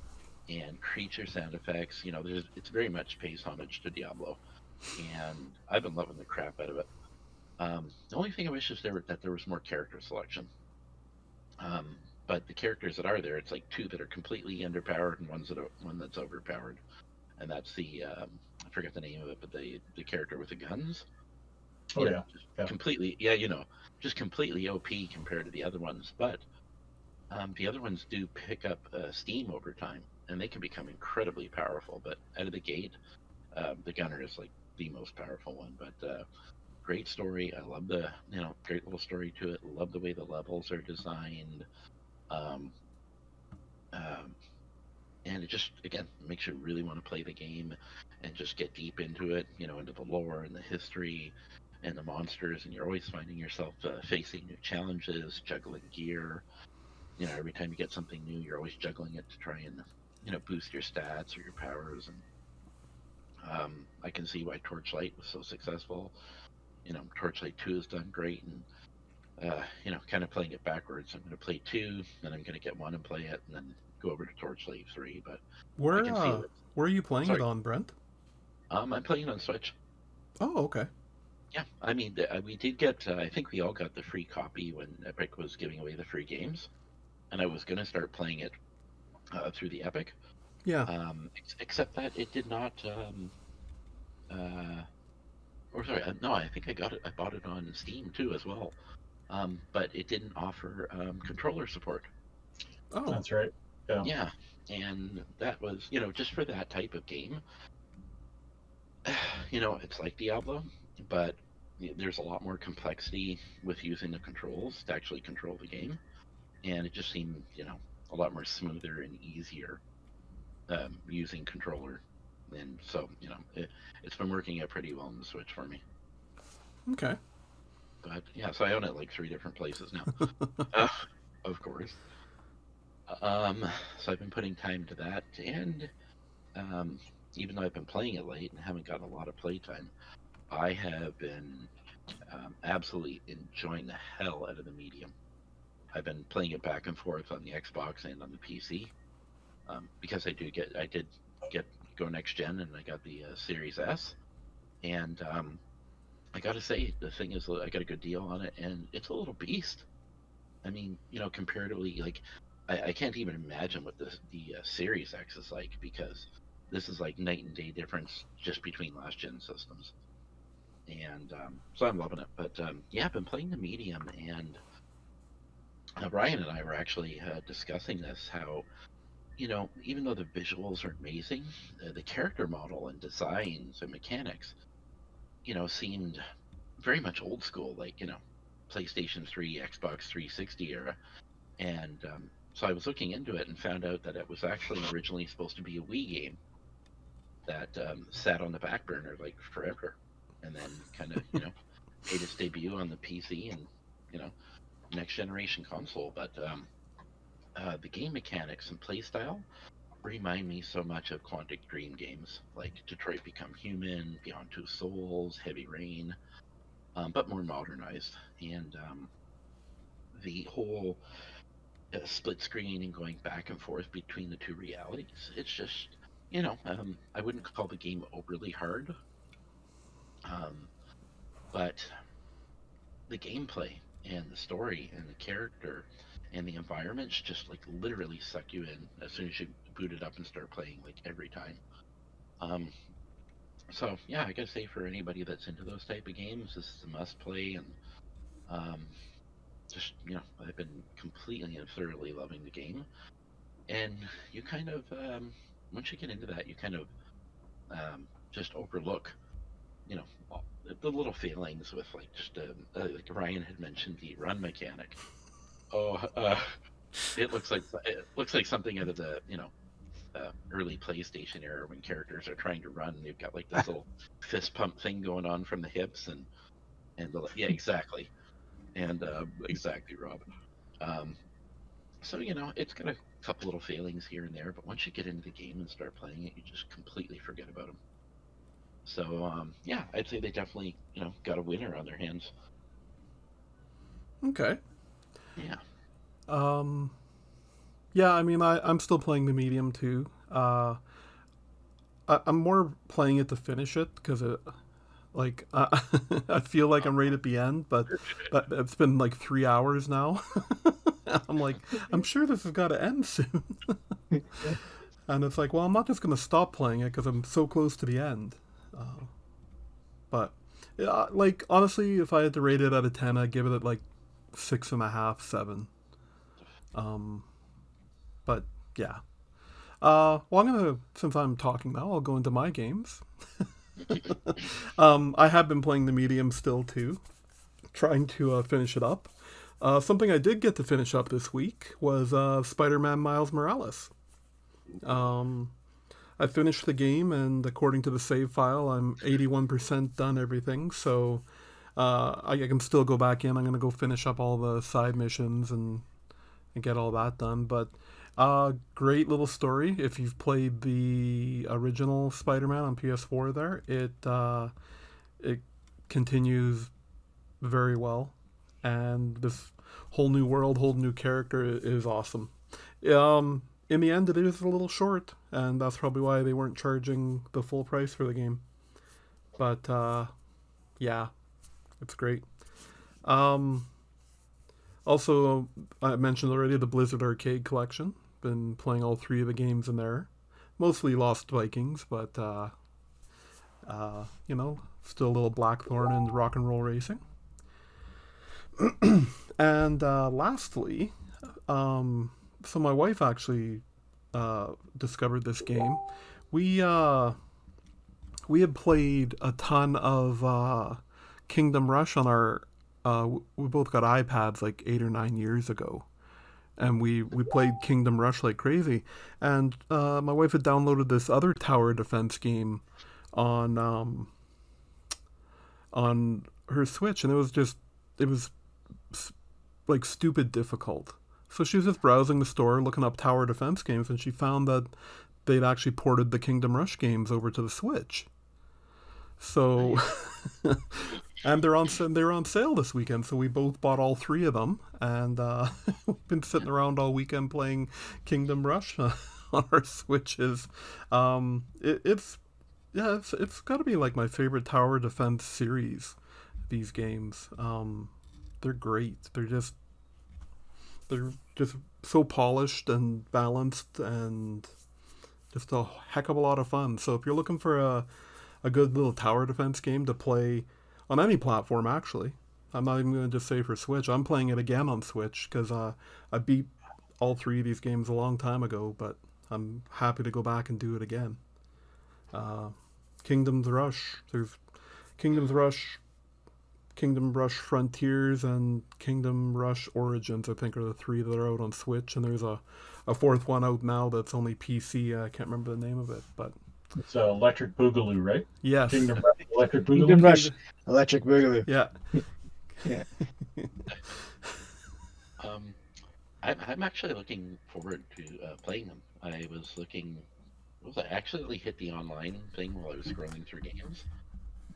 and creature sound effects, it's very much pays homage to Diablo, and I've been loving the crap out of it. The only thing I wish is that there was more character selection. But the characters that are there, it's like 2 that are completely underpowered and one that's overpowered, and that's the I forget the name of it, but the character with the guns. Oh yeah. Completely, just completely OP compared to the other ones. But the other ones do pick up steam over time, and they can become incredibly powerful. But out of the gate, the gunner is like the most powerful one. But great story. I love the great little story to it. Love the way the levels are designed. And it just again makes you really want to play the game and just get deep into it, into the lore and the history and the monsters, and you're always finding yourself facing new challenges, juggling gear. Every time you get something new, you're always juggling it to try and boost your stats or your powers. And I can see why Torchlight was so successful. Torchlight 2 has done great, and kind of playing it backwards. I'm going to play 2, then I'm going to get 1 and play it, and then go over to Torchlight 3. But Where are you playing it on, Brent? I'm playing it on Switch. Oh, okay. Yeah, I mean, we did get. I think we all got the free copy when Epic was giving away the free games, and I was going to start playing it through the Epic. Yeah. Except that it did not. Or sorry, no, I think I got it. I bought it on Steam too as well. But it didn't offer controller support. Oh, That's right. Yeah. Yeah, and that was, just for that type of game. It's like Diablo, but there's a lot more complexity with using the controls to actually control the game, and it just seemed, a lot more smoother and easier using controller. And so, it's been working out pretty well on the Switch for me. okay. But yeah, so I own it like 3 different places now. Of course. So I've been putting time to that, and even though I've been playing it late and haven't gotten a lot of playtime, I have been Absolutely enjoying the hell out of the medium. I've been playing it back and forth on the Xbox and on the PC, because I did get go next gen, and I got the Series S, and I got to say the thing is I got a good deal on it, and it's a little beast. I mean, comparatively, like I can't even imagine what the Series X is like, because this is like night and day difference just between last gen systems, and so I'm loving it. But yeah, I've been playing the medium, and Ryan and I were actually discussing this, how even though the visuals are amazing, the character model and designs and mechanics, seemed very much old school, like PlayStation 3, Xbox 360 era. And so I was looking into it and found out that it was actually originally supposed to be a Wii game that sat on the back burner like forever, and then kind of made its debut on the PC and next generation console. But the game mechanics and playstyle remind me so much of Quantic Dream games like Detroit Become Human, Beyond Two Souls, Heavy Rain, but more modernized. And the whole split screen and going back and forth between the two realities, it's just, I wouldn't call the game overly hard, but the gameplay and the story and the character and the environments just like literally suck you in as soon as you boot it up and start playing, like every time. So yeah, I gotta say, for anybody that's into those type of games, this is a must play. And just I've been completely and thoroughly loving the game. And you kind of once you get into that, you kind of just overlook the little feelings with, like, just like Ryan had mentioned, the run mechanic. Oh, it looks like something out of the early PlayStation era, when characters are trying to run and they've got like this little fist pump thing going on from the hips, and yeah, exactly, and exactly, Rob. So it's got a couple little failings here and there, but once you get into the game and start playing it, you just completely forget about them. So yeah, I'd say they definitely got a winner on their hands. Okay. Yeah. Yeah, I mean, I'm still playing the medium too. I'm more playing it to finish it, because I feel like I'm right at the end, but it's been like 3 hours now. I'm like, I'm sure this has got to end soon. And it's like, well, I'm not just going to stop playing it because I'm so close to the end. But like, honestly, if I had to rate it out of 10, I'd give it like 6.5, 7. But yeah. Well, since I'm talking now, I'll go into my games. I have been playing the medium still too, trying to finish it up. Something I did get to finish up this week was Spider-Man Miles Morales. I finished the game, and according to the save file, I'm 81% done everything, so I can still go back in. I'm going to go finish up all the side missions and get all that done. But great little story. If you've played the original Spider-Man on PS4 there, it continues very well. And this whole new world, whole new character is awesome. In the end, it is a little short, and that's probably why they weren't charging the full price for the game. But yeah, it's great. Also, I mentioned already the Blizzard Arcade Collection. Been playing all 3 of the games in there. Mostly Lost Vikings, but still a little Blackthorn and Rock and Roll Racing. And lastly, so my wife actually discovered this game. We had played a ton of Kingdom Rush on our. We both got iPads like 8 or 9 years ago, and we played Kingdom Rush like crazy. And my wife had downloaded this other tower defense game on her Switch, and it was like stupid difficult. So she was just browsing the store, looking up tower defense games, and she found that they'd actually ported the Kingdom Rush games over to the Switch. So And they're on sale this weekend, so we both bought all 3 of them, and we've been sitting around all weekend playing Kingdom Rush on our Switches. It's got to be like my favorite tower defense series. These games, they're great. They're just so polished and balanced, and just a heck of a lot of fun. So if you're looking for a good little tower defense game to play on any platform, actually, I'm not even going to just say for Switch. I'm playing it again on Switch because I beat all 3 of these games a long time ago, but I'm happy to go back and do it again. Kingdom Rush. There's Kingdom Rush Frontiers, and Kingdom Rush Origins, I think, are the 3 that are out on Switch, and there's a 4th one out now that's only PC. I can't remember the name of it, but It's Electric Boogaloo, right? yes. Kingdom Rush Electric Boogaloo. Kingdom Rush, Electric Boogaloo. Yeah. Yeah. I'm actually looking forward to playing them. I was looking. I actually hit the online thing while I was scrolling through games,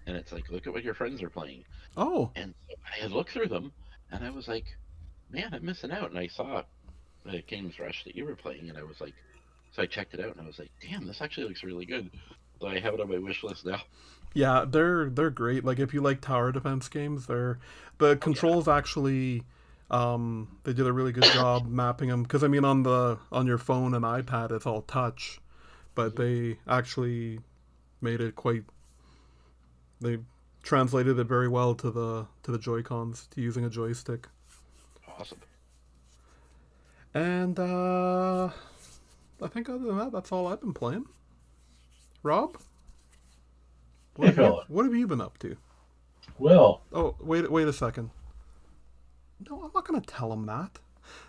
and it's like, look at what your friends are playing. Oh. And so I had looked through them, and I was like, man, I'm missing out. And I saw the Kingdom Rush that you were playing, and I was like, so I checked it out, and I was like, damn, this actually looks really good. So I have it on my wish list now. Yeah, they're great. Like if you like tower defense games, the controls actually they did a really good job mapping them, because I mean on your phone and iPad it's all touch, but they actually made it they translated it very well to the Joy-Cons, to using a joystick. Awesome. And I think other than that, that's all I've been playing. Rob? Hey, fella. What have you been up to? Well, Oh, wait a second. No, I'm not going to tell him that.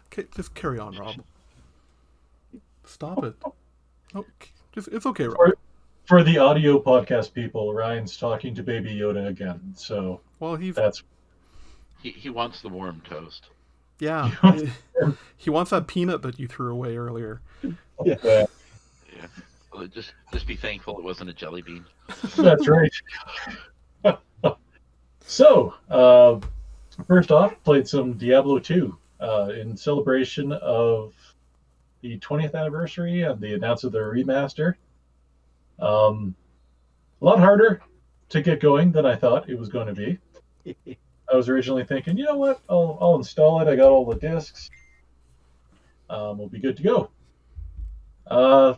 Okay, just carry on, Rob. Stop it. Oh, it's okay, Rob. for the audio podcast people, Ryan's talking to Baby Yoda again. So Well, that's He wants the warm toast. yeah. He wants that peanut that you threw away earlier. yeah, Yeah. Well, just be thankful it wasn't a jelly bean. that's right. So, first off, played some Diablo 2 in celebration of the 20th anniversary and the announcement of the remaster. A lot harder to get going than I thought it was going to be. I was originally thinking, you know what, I'll install it. I got all the discs. We'll be good to go. A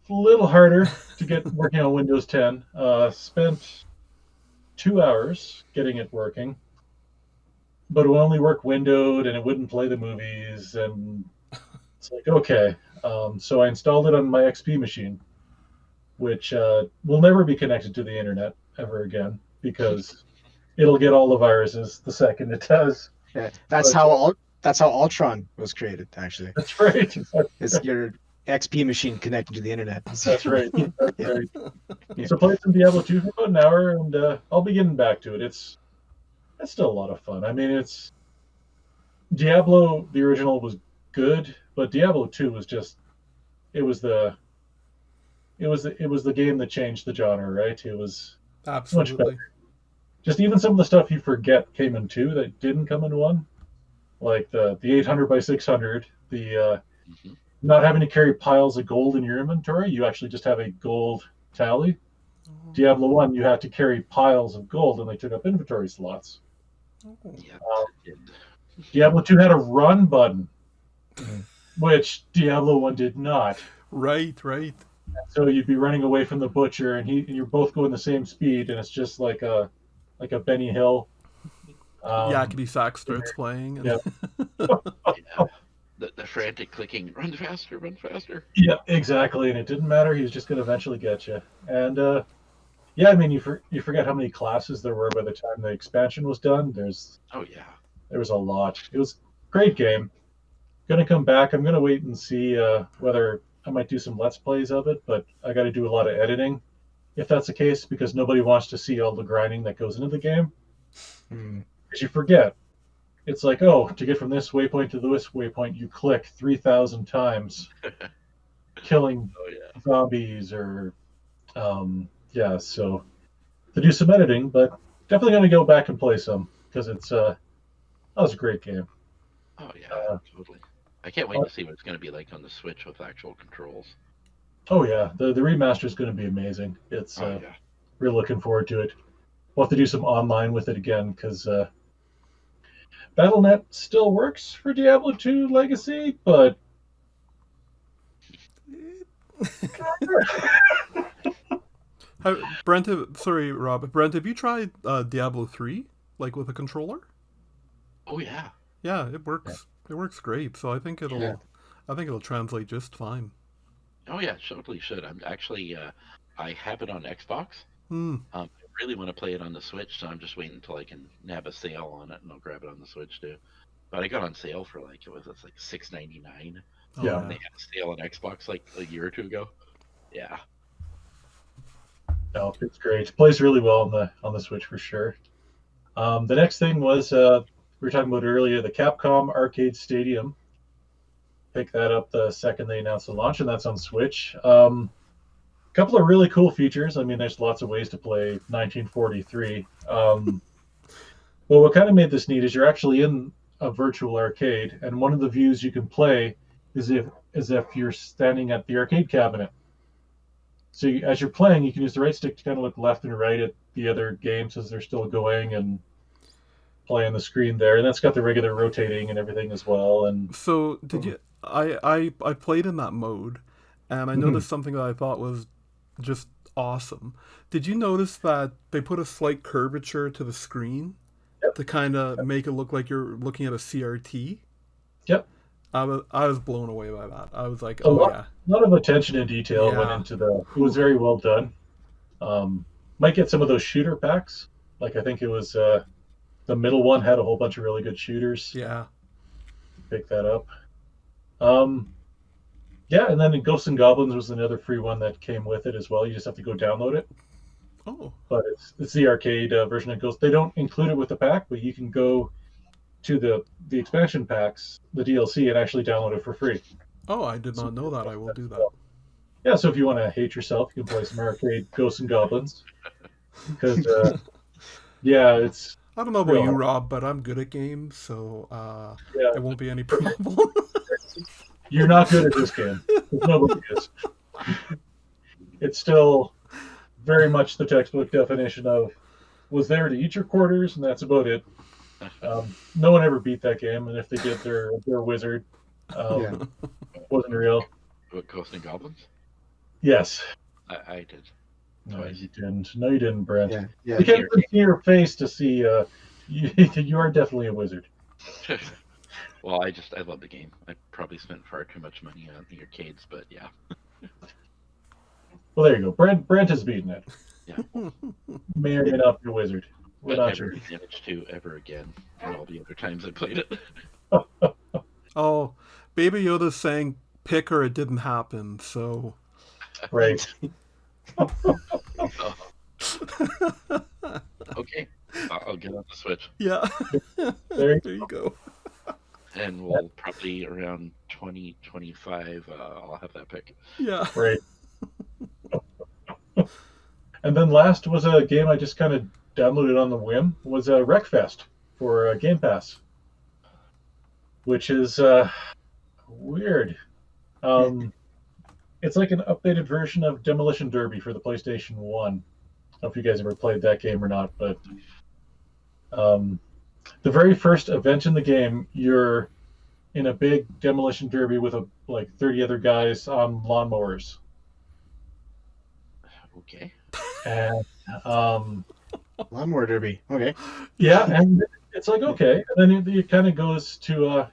little harder to get working on Windows 10. Spent 2 hours getting it working, but it would only work windowed and it wouldn't play the movies. And it's like, okay. So I installed it on my XP machine, which will never be connected to the internet ever again because it'll get all the viruses the second it does. Yeah, that's how Ultron was created. Actually, That's right. is your XP machine connected to the internet. That's right. That's right. So played some Diablo 2 for about an hour, and I'll be getting back to it. It's still a lot of fun. I mean, it's Diablo, the original, was good, but Diablo 2 was just it was the game that changed the genre, right? It was much Absolutely. better. Just even some of the stuff you forget came in 2 that didn't come in 1, like the 800 by 600, the not having to carry piles of gold in your inventory. You actually just have a gold tally. Diablo 1, you had to carry piles of gold, and they took up inventory slots. Yeah. Diablo 2 had a run button, which Diablo 1 did not. Right. So you'd be running away from the butcher, and you're both going the same speed, and it's just like a Benny Hill. Yakety Sax starts playing. And... yeah. Yeah. The frantic clicking, run faster. Yeah, exactly. And it didn't matter. He was just going to eventually get you. And yeah, I mean, you forget how many classes there were by the time the expansion was done. There was a lot. It was a great game. Going to come back. I'm going to wait and see whether I might do some Let's Plays of it, but I got to do a lot of editing if that's the case, because nobody wants to see all the grinding that goes into the game. Because you forget. It's like, oh, to get from this waypoint to this waypoint, you click 3,000 times, killing zombies or, so to do some editing, but definitely going to go back and play some because that was a great game. Oh yeah, totally. I can't wait to see what it's going to be like on the Switch with actual controls. Oh yeah, the remaster is going to be amazing. It's yeah. We're looking forward to it. We'll have to do some online with it again because Battle.net still works for Diablo 2 Legacy, but sorry, Rob. Brent, have you tried Diablo 3 like with a controller? Oh yeah. Yeah, it works. Yeah. It works great. So I think it'll translate just fine. Oh yeah, it totally should. I'm actually I have it on Xbox. I really want to play it on the Switch, so I'm just waiting until I can nab a sale on it, and I'll grab it on the Switch too. But I got on sale for like it's like $6.99. Yeah. And they had a sale on Xbox like a year or two ago. Yeah. No, it's great. It plays really well on the Switch for sure. The next thing was we were talking about earlier, the Capcom Arcade Stadium. Pick that up the second they announced the launch, and that's on Switch. Couple of really cool features. I mean, there's lots of ways to play 1943. Well, what kind of made this neat is you're actually in a virtual arcade, and one of the views you can play is if you're standing at the arcade cabinet. So as you're playing, you can use the right stick to kind of look left and right at the other games as they're still going and play on the screen there. And that's got the regular rotating and everything as well. And so did you? I played in that mode, and I noticed something that I thought was just awesome. Did you notice that they put a slight curvature to the screen to kind of make it look like you're looking at a CRT? Yep. I was blown away by that. I was like, a lot of attention and detail went into it was very well done. Might get some of those shooter packs. Like I think it was the middle one had a whole bunch of really good shooters. Yeah. Pick that up. Yeah, and then Ghosts and Goblins was another free one that came with it as well. You just have to go download it. Oh. But it's the arcade version of Ghost. They don't include it with the pack, but you can go to the expansion packs, the DLC, and actually download it for free. Oh, I did not know that. I will do that. Yeah, so if you want to hate yourself, you can play some arcade Ghosts and Goblins. Because, it's... I don't know about you, Rob, but I'm good at games, so it won't be any problem. You're not good at this game. Nobody is. It's still very much the textbook definition of was there to eat your quarters, and that's about it. No one ever beat that game, and if they did, they're a wizard. Wasn't real. What, Ghosts and Goblins? Yes. I did. No, you didn't. No, you didn't, Brent. Yeah. You can't see your face to see you are definitely a wizard. Well, I love the game. I probably spent far too much money on the arcades, but yeah. Well, there you go. Brent has beaten it. Yeah. May or may not be a wizard. We're not sure. Managed to ever again for all the other times I played it. Oh, Baby Yoda's saying pick or it didn't happen, so... Right. Okay. I'll get on the Switch. Yeah. There you go. And we'll probably around 2025, I'll have that pick. Yeah. Right. And then last was a game I just kind of downloaded on the whim, was Wreckfest for Game Pass, which is weird. It's like an updated version of Demolition Derby for the PlayStation 1. I don't know if you guys ever played that game or not, but the very first event in the game, you're in a big demolition derby with like 30 other guys on lawnmowers. Okay. And lawnmower derby. Okay. Yeah, and it's like okay, and then it kind of goes to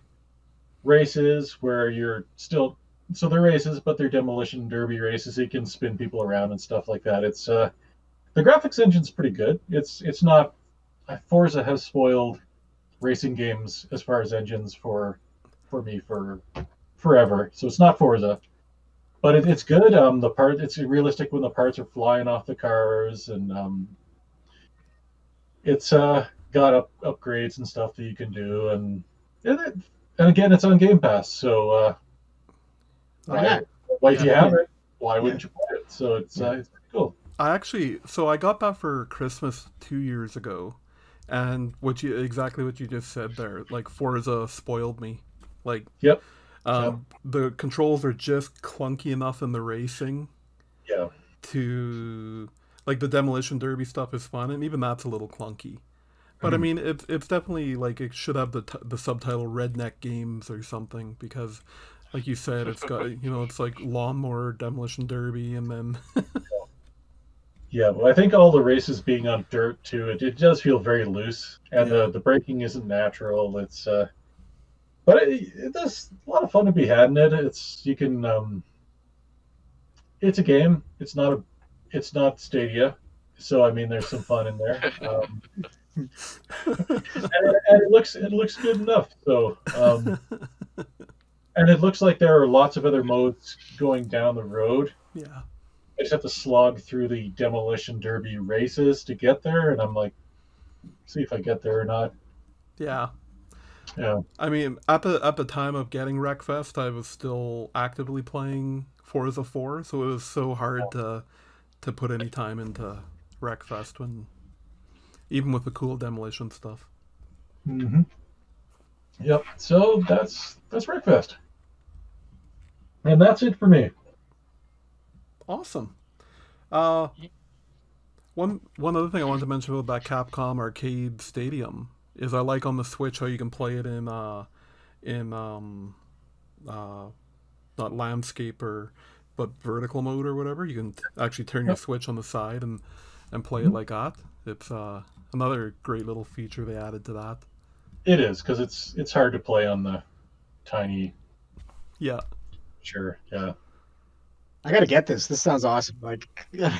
races where you're still they're races, but they're demolition derby races. So you can spin people around and stuff like that. It's the graphics engine's pretty good. It's not Forza has spoiled racing games as far as engines for me for forever. So it's not Forza, but it's good. It's realistic when the parts are flying off the cars, and it's got upgrades and stuff that you can do, and again, it's on Game Pass. So if you have it, why wouldn't you play it? So it's pretty cool. I got that for Christmas 2 years ago, and exactly what you just said there. Like Forza spoiled me. Like, Yep. Yep. the controls are just clunky enough in the racing Yeah. to like the demolition derby stuff is fun, and even that's a little clunky. But I Mhm. mean, it's definitely like it should have the subtitle "Redneck Games" or something because, like you said, it's got it's like lawnmower demolition derby, and then Yeah, well, I think all the races being on dirt too, it does feel very loose, and Yeah. the braking isn't natural. But it does a lot of fun to be had in it. You can it's a game. It's not Stadia, so I mean, there's some fun in there, and it looks good enough. So and it looks like there are lots of other modes going down the road. yeah, I just have to slog through the demolition derby races to get there, and I'm like, see if I get there or not. yeah. Yeah. I mean, at the time of getting Wreckfest, I was still actively playing Forza 4, so it was so hard to put any time into Wreckfest when even with the cool demolition stuff. Mm-hmm. Yep. So that's Wreckfest, and that's it for me. Awesome. One other thing I wanted to mention about that Capcom Arcade Stadium is I like on the Switch how you can play it in uh not landscape but vertical mode or whatever. You can actually turn your Switch on the side and play it like that. It's another great little feature they added to that. It is because it's hard to play on the tiny. Yeah. Sure. Yeah. I gotta get this. This sounds awesome. Like, yeah.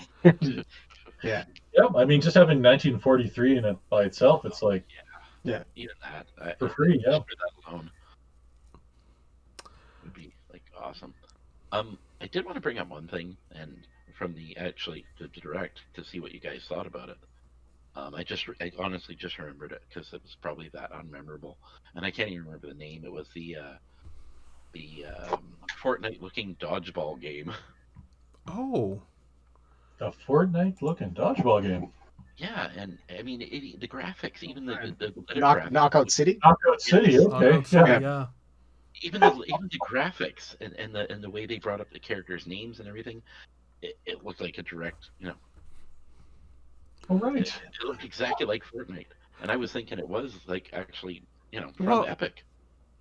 Yep. I mean, just having 1943 in it by itself, it's like Even that for free. Yeah. for that alone would be like awesome. I did want to bring up one thing, and from the direct to see what you guys thought about it. I honestly just remembered it because it was probably that unmemorable, and I can't even remember the name. It was the Fortnite-looking dodgeball game. Oh. A Fortnite-looking dodgeball game. Yeah, and I mean the graphics, even the graphics, Knockout City. Knockout City. Okay. Yeah. even the graphics and the way they brought up the characters' names and everything, it looked like a direct, All right. it looked exactly like Fortnite, and I was thinking it was like actually, from Well, Epic.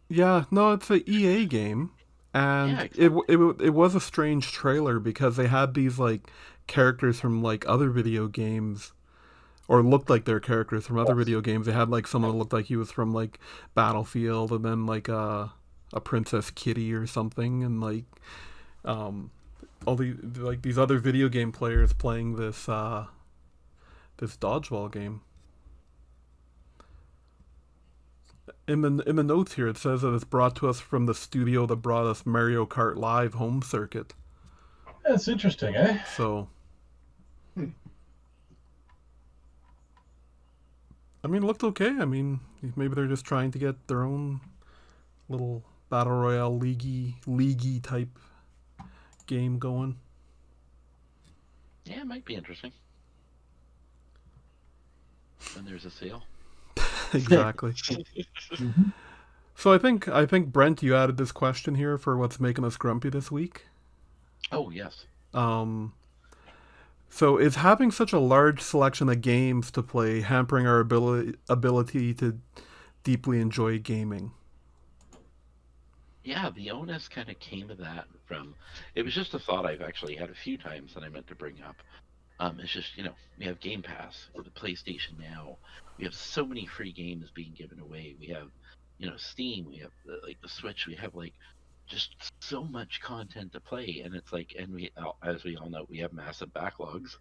Yeah, no, it's a EA game, and Yeah, exactly. it was a strange trailer because they had these like characters from like other video games, or looked like they're characters from other video games. They had like someone that looked like he was from like Battlefield, and then like a Princess Kitty or something, and like all these other video game players playing this dodgeball game. In the notes here, it says that it's brought to us from the studio that brought us Mario Kart Live Home Circuit. That's interesting, eh? So, I mean, it looked okay. I mean, maybe they're just trying to get their own little battle royale leaguey type game going. Yeah, it might be interesting when there's a sale. Exactly. Mm-hmm. So I think Brent, you added this question here for what's making us grumpy this week. Oh yes. So is having such a large selection of games to play hampering our ability to deeply enjoy gaming? Yeah, the onus kind of came to that from. It was just a thought I've actually had a few times that I meant to bring up. It's just, we have Game Pass with the PlayStation Now. We have so many free games being given away. We have, Steam. We have the Switch. We have just so much content to play, and it's like, and as we all know, we have massive backlogs.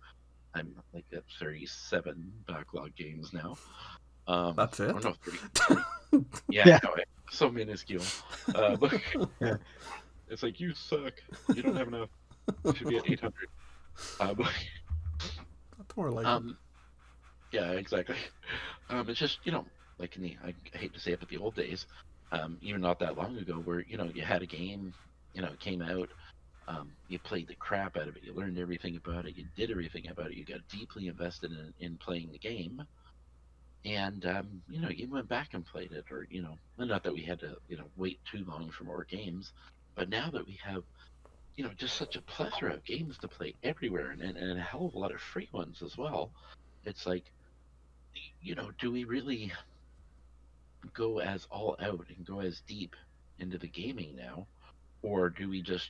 I'm like at 37 backlog games now. That's it? Or no, 30. Yeah, Yeah. no, so minuscule. But Yeah. it's like, you suck. You don't have enough. You should be at 800. But That's more like it. yeah, exactly. It's just, like I hate to say it, but the old days, even not that long ago, where you had a game, it came out, You played the crap out of it. You learned everything about it. You did everything about it. You got deeply invested in playing the game, and you went back and played it, or not that we had to wait too long for more games, but now that we have just such a plethora of games to play everywhere, and a hell of a lot of free ones as well. It's like, do we really go as all out and go as deep into the gaming now, or do we just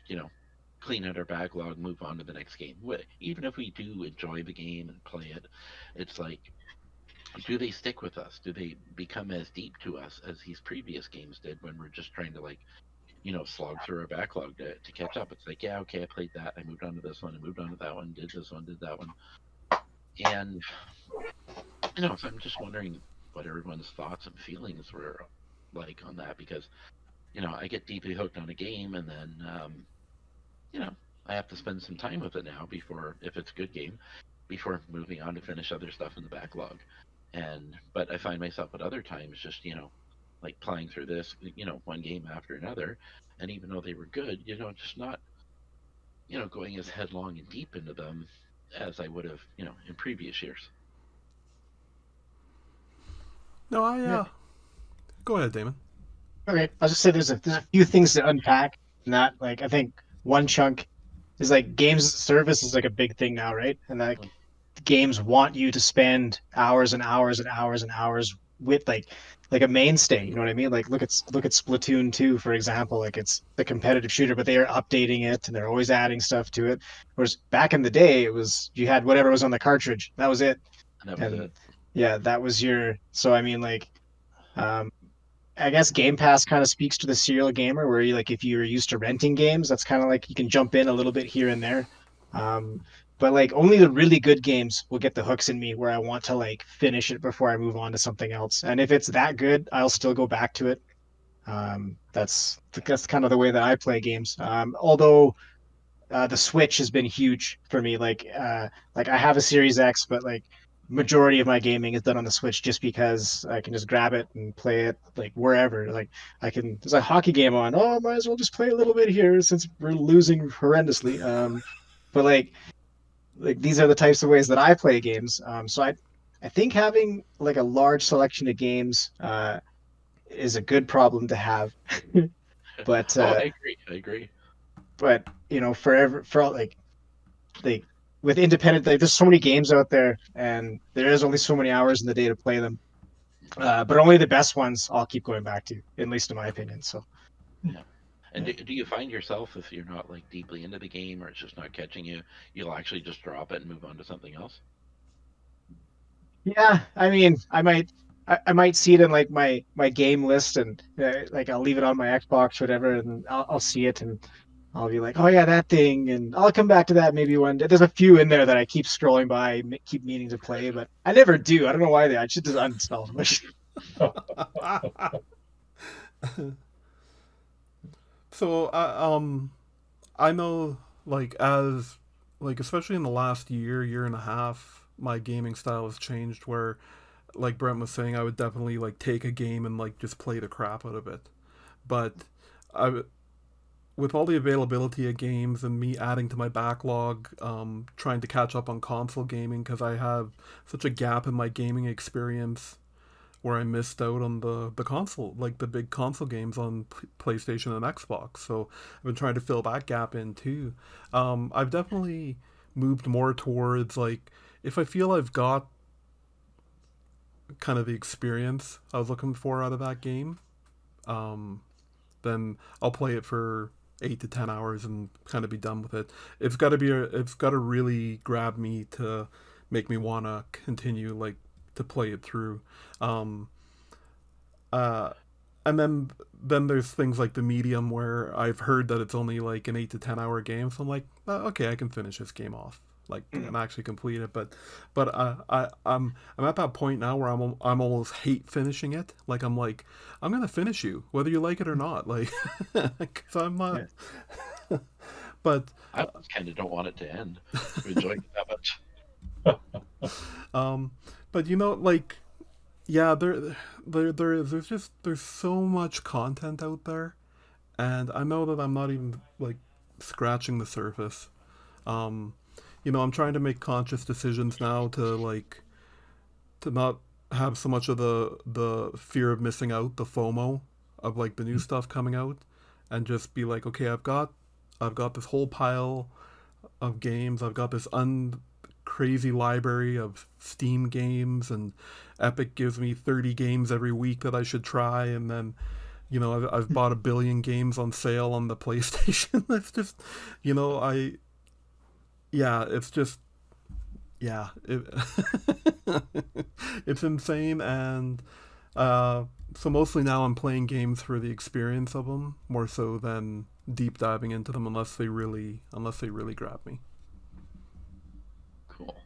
clean out our backlog, move on to the next game? Even if we do enjoy the game and play it, it's like, do they stick with us? Do they become as deep to us as these previous games did when we're just trying to slog through our backlog to catch up? It's like, yeah, okay, I played that, I moved on to this one, I moved on to that one, did this one, did that one, and so I'm just wondering what everyone's thoughts and feelings were like on that, because I get deeply hooked on a game, and then I have to spend some time with it now before, if it's a good game, before moving on to finish other stuff in the backlog. But I find myself at other times just like playing through this one game after another, and even though they were good, just not going as headlong and deep into them as I would have in previous years. No, Yeah. Go ahead, Damon. Okay, I'll just say there's a few things to unpack. And that, like, I think one chunk is like games as a service is like a big thing now, right? And like games want you to spend hours and hours and hours and hours with like a mainstay. You know what I mean? Like look at Splatoon 2, for example. Like it's the competitive shooter, but they are updating it and they're always adding stuff to it. Whereas back in the day, it was you had whatever was on the cartridge. That was it. And that was And it. yeah, that was your. So I mean, like, I guess Game Pass kind of speaks to the serial gamer, where you like if you're used to renting games, that's kind of like you can jump in a little bit here and there. Um, but like only the really good games will get the hooks in me where I want to like finish it before I move on to something else. And if it's that good, I'll still go back to it. That's kind of the way that I play games. Although the Switch has been huge for me. Like I have a Series X, but like majority of my gaming is done on the Switch just because I can just grab it and play it like wherever. Like there's a hockey game on. Oh, might as well just play a little bit here since we're losing horrendously. But like these are the types of ways that I play games. So I think having like a large selection of games is a good problem to have. but Oh, uh, I agree. but for all, like with independent, like there's so many games out there and there is only so many hours in the day to play them, but only the best ones I'll keep going back to, at least in my opinion. So Yeah. And do you find yourself, if you're not like deeply into the game or it's just not catching you, you'll actually just drop it and move on to something else? yeah, I mean I might see it in like my game list, and like I'll leave it on my Xbox or whatever, and I'll see it and I'll be like, oh yeah, that thing, and I'll come back to that maybe one day. There's a few in there that I keep scrolling by, keep meaning to play, but I never do. I don't know why I should just uninstall them. So, I know, like, as, like, especially in the last year and a half, my gaming style has changed where, like Brent was saying, I would definitely, like, take a game and, like, just play the crap out of it. But I, with all the availability of games and me adding to my backlog, trying to catch up on console gaming because I have such a gap in my gaming experience where I missed out on the console, like the big console games on PlayStation and Xbox. So I've been trying to fill that gap in too. I've definitely moved more towards like if I feel I've got kind of the experience I was looking for out of that game, um, then I'll play it for 8 to 10 hours and kind of be done with it. It's got to really grab me to make me want to continue like to play it through. Um, uh, and then there's things like the medium where I've heard that it's only like an 8 to 10 hour game, so I'm like, okay, I can finish this game off, like and actually complete it. But I'm at that point now where I'm almost hate finishing it. Like I'm gonna finish you whether you like it or not. Like, cause I'm not. Yeah. But I kind of don't want it to end. I'm enjoying it that much. um, but like yeah, there's so much content out there, and I know that I'm not even like scratching the surface. I'm trying to make conscious decisions now to not have so much of the fear of missing out, the FOMO of like the new stuff coming out, and just be like, okay, I've got this whole pile of games. I've got this crazy library of Steam games, and Epic gives me 30 games every week that I should try, and then I've bought 1 billion games on sale on the PlayStation. It's just, it's just, it's insane. And so mostly now I'm playing games for the experience of them more so than deep diving into them unless they really grab me. Cool.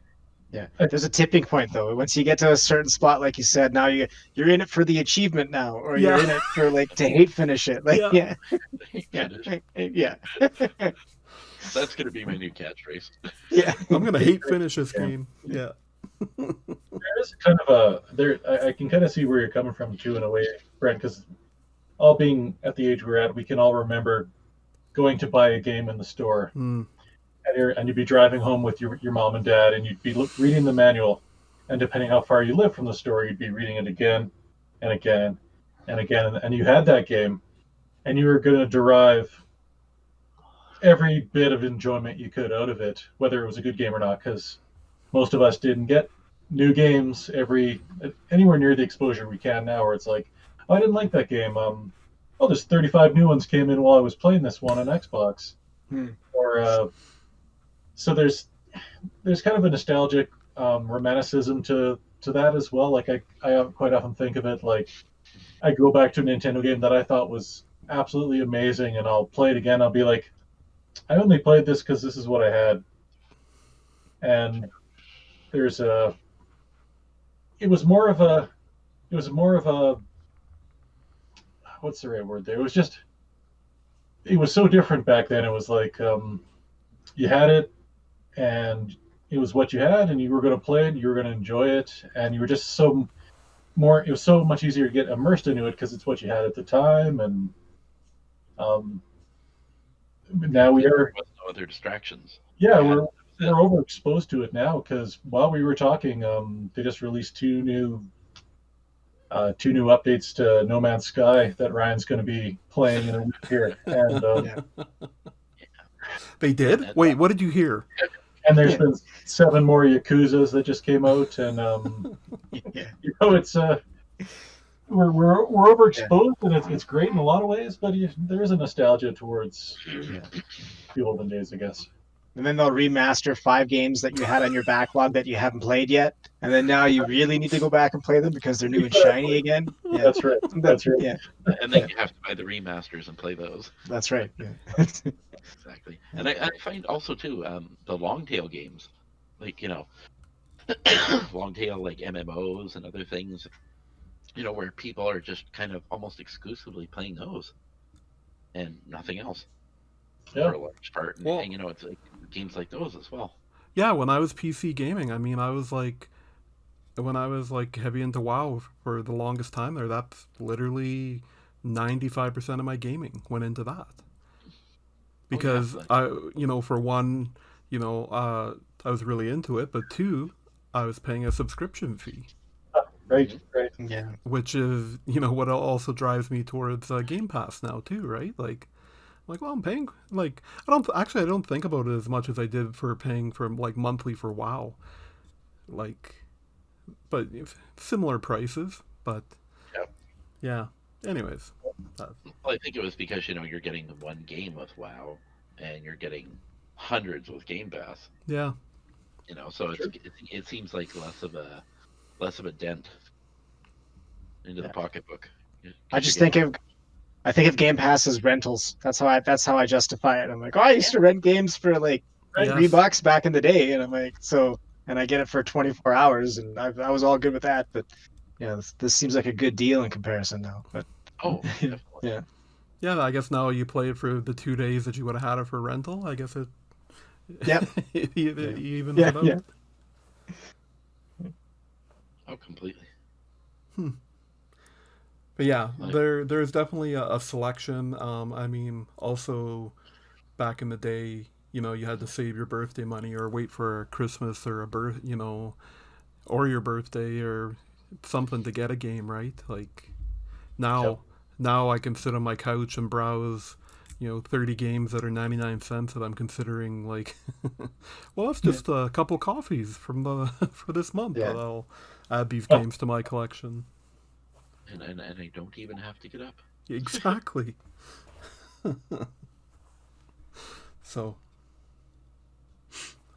Yeah, there's a tipping point though. Once you get to a certain spot, like you said, now you're in it for the achievement now, or you're in it for like to hate finish it. Like yeah. That's gonna be my new catchphrase. Yeah, I'm gonna hate finish this game. Yeah. There is kind of I can kind of see where you're coming from too in a way, Brent, because all being at the age we're at, we can all remember going to buy a game in the store. And you'd be driving home with your mom and dad, and you'd be reading the manual, and depending how far you live from the store, you'd be reading it again and again and again, and you had that game, and you were going to derive every bit of enjoyment you could out of it, whether it was a good game or not, because most of us didn't get new games anywhere near the exposure we can now, where it's like, oh, I didn't like that game. There's 35 new ones came in while I was playing this one on Xbox. Or so there's kind of a nostalgic romanticism to that as well. Like I quite often think of it like I go back to a Nintendo game that I thought was absolutely amazing, and I'll play it again. I'll be like, I only played this because this is what I had. And it was more of a what's the right word there? It was so different back then. It was like you had it, and it was what you had, and you were going to play it, you were going to enjoy it, and you were just it was so much easier to get immersed into it because it's what you had at the time. And now we are with no other distractions. Yeah, we're overexposed to it now because while we were talking, they just released two new updates to No Man's Sky that Ryan's going to be playing in a week here. And they did? Wait, what did you hear? And there's been 7 more Yakuzas that just came out, and it's we're overexposed, and it's great in a lot of ways, but there is a nostalgia towards the olden days, I guess. And then they'll remaster 5 games that you had on your backlog that you haven't played yet, and then now you really need to go back and play them because they're new and shiny again. Yeah. That's right. That's right. Yeah. And then you have to buy the remasters and play those. That's right. Yeah. Exactly. And I find also too the long tail games, like long tail like MMOs and other things, where people are just kind of almost exclusively playing those and nothing else. For a large part, and it's like games like those as well. Yeah, when I was PC gaming, I mean, I was like heavy into WoW for the longest time there. That's literally 95% of my gaming went into that. Because I for one, I was really into it, but 2, I was paying a subscription fee. Right. Yeah. Which is, what also drives me towards Game Pass now too, right? Like, well, I'm paying, I don't think about it as much as I did for paying for, monthly for WoW. But similar prices, but, yeah. Anyways. Well, I think it was because, you're getting the one game with WoW, and you're getting hundreds with Game Pass. Yeah. So it seems like less of a dent into the pocketbook. I think of Game Pass as rentals. That's how I justify it. I'm like, I used to rent games for like $3 back in the day, and I'm like, and I get it for 24 hours, and I was all good with that. But this seems like a good deal in comparison now. But definitely. Yeah, I guess now you play it for the 2 days that you would have had it for rental. I guess it. Yep. Even out. Yeah. Oh, completely. But yeah, there's definitely a selection. I mean, also, back in the day, you had to save your birthday money or wait for Christmas or or your birthday or something to get a game, right? Like now, Yep. now I can sit on my couch and browse, 30 games that are 99 cents that I'm considering like, well, that's just a couple coffees from for this month. Yeah. I'll add these games to my collection. And I don't even have to get up. Exactly. So,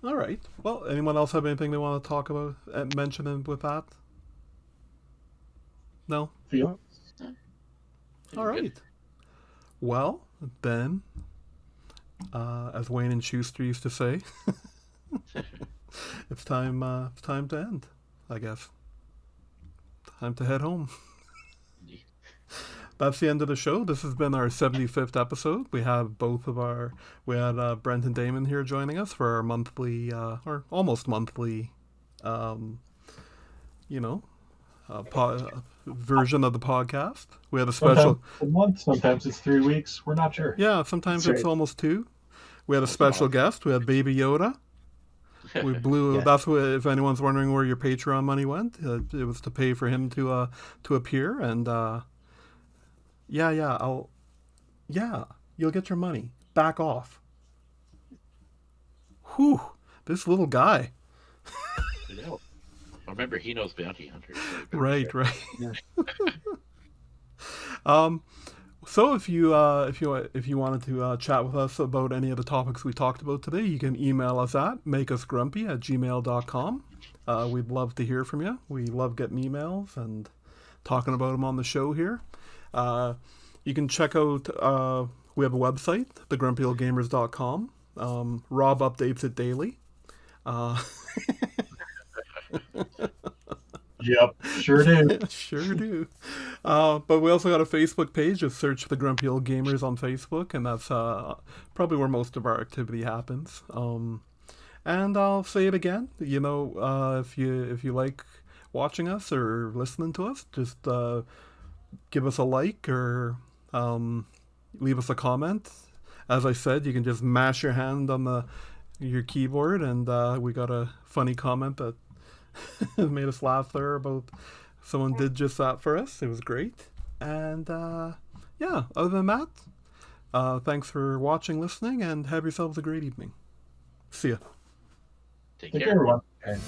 all right. Well, anyone else have anything they want to talk about, mention with that? No? Feel All right. Well, then, as Wayne and Schuster used to say, it's time to end, I guess. Time to head home. That's the end of the show. This has been our 75th episode. We have we had Brent and Damon here joining us for our monthly, or almost monthly, version of the podcast. We had a special... sometimes a month, sometimes it's 3 weeks. We're not sure. Yeah, sometimes That's it's right. almost 2. We had a special guest. We had Baby Yoda. We blew. Yeah. That's what. If anyone's wondering where your Patreon money went, it was to pay for him to appear. And you'll get your money. Back off. Whew, this little guy. I know. Remember, he knows bounty hunters. So Right. Yeah. So if you wanted to chat with us about any of the topics we talked about today, you can email us at makeusgrumpy@gmail.com. We'd love to hear from you. We love getting emails and talking about them on the show here. You can check out, we have a website, thegrumpyoldgamers.com. Rob updates it daily. Yep, sure do. Sure do. But we also got a Facebook page. Just search The Grumpy Old Gamers on Facebook, and that's probably where most of our activity happens. And I'll say it again. If you like watching us or listening to us, just give us a like or leave us a comment. As I said, you can just mash your hand on your keyboard, and we got a funny comment that made us laugh there about someone did just that for us. It was great. And other than that, thanks for watching, listening, and have yourselves a great evening. See ya. Take Take care. care, everyone. Okay.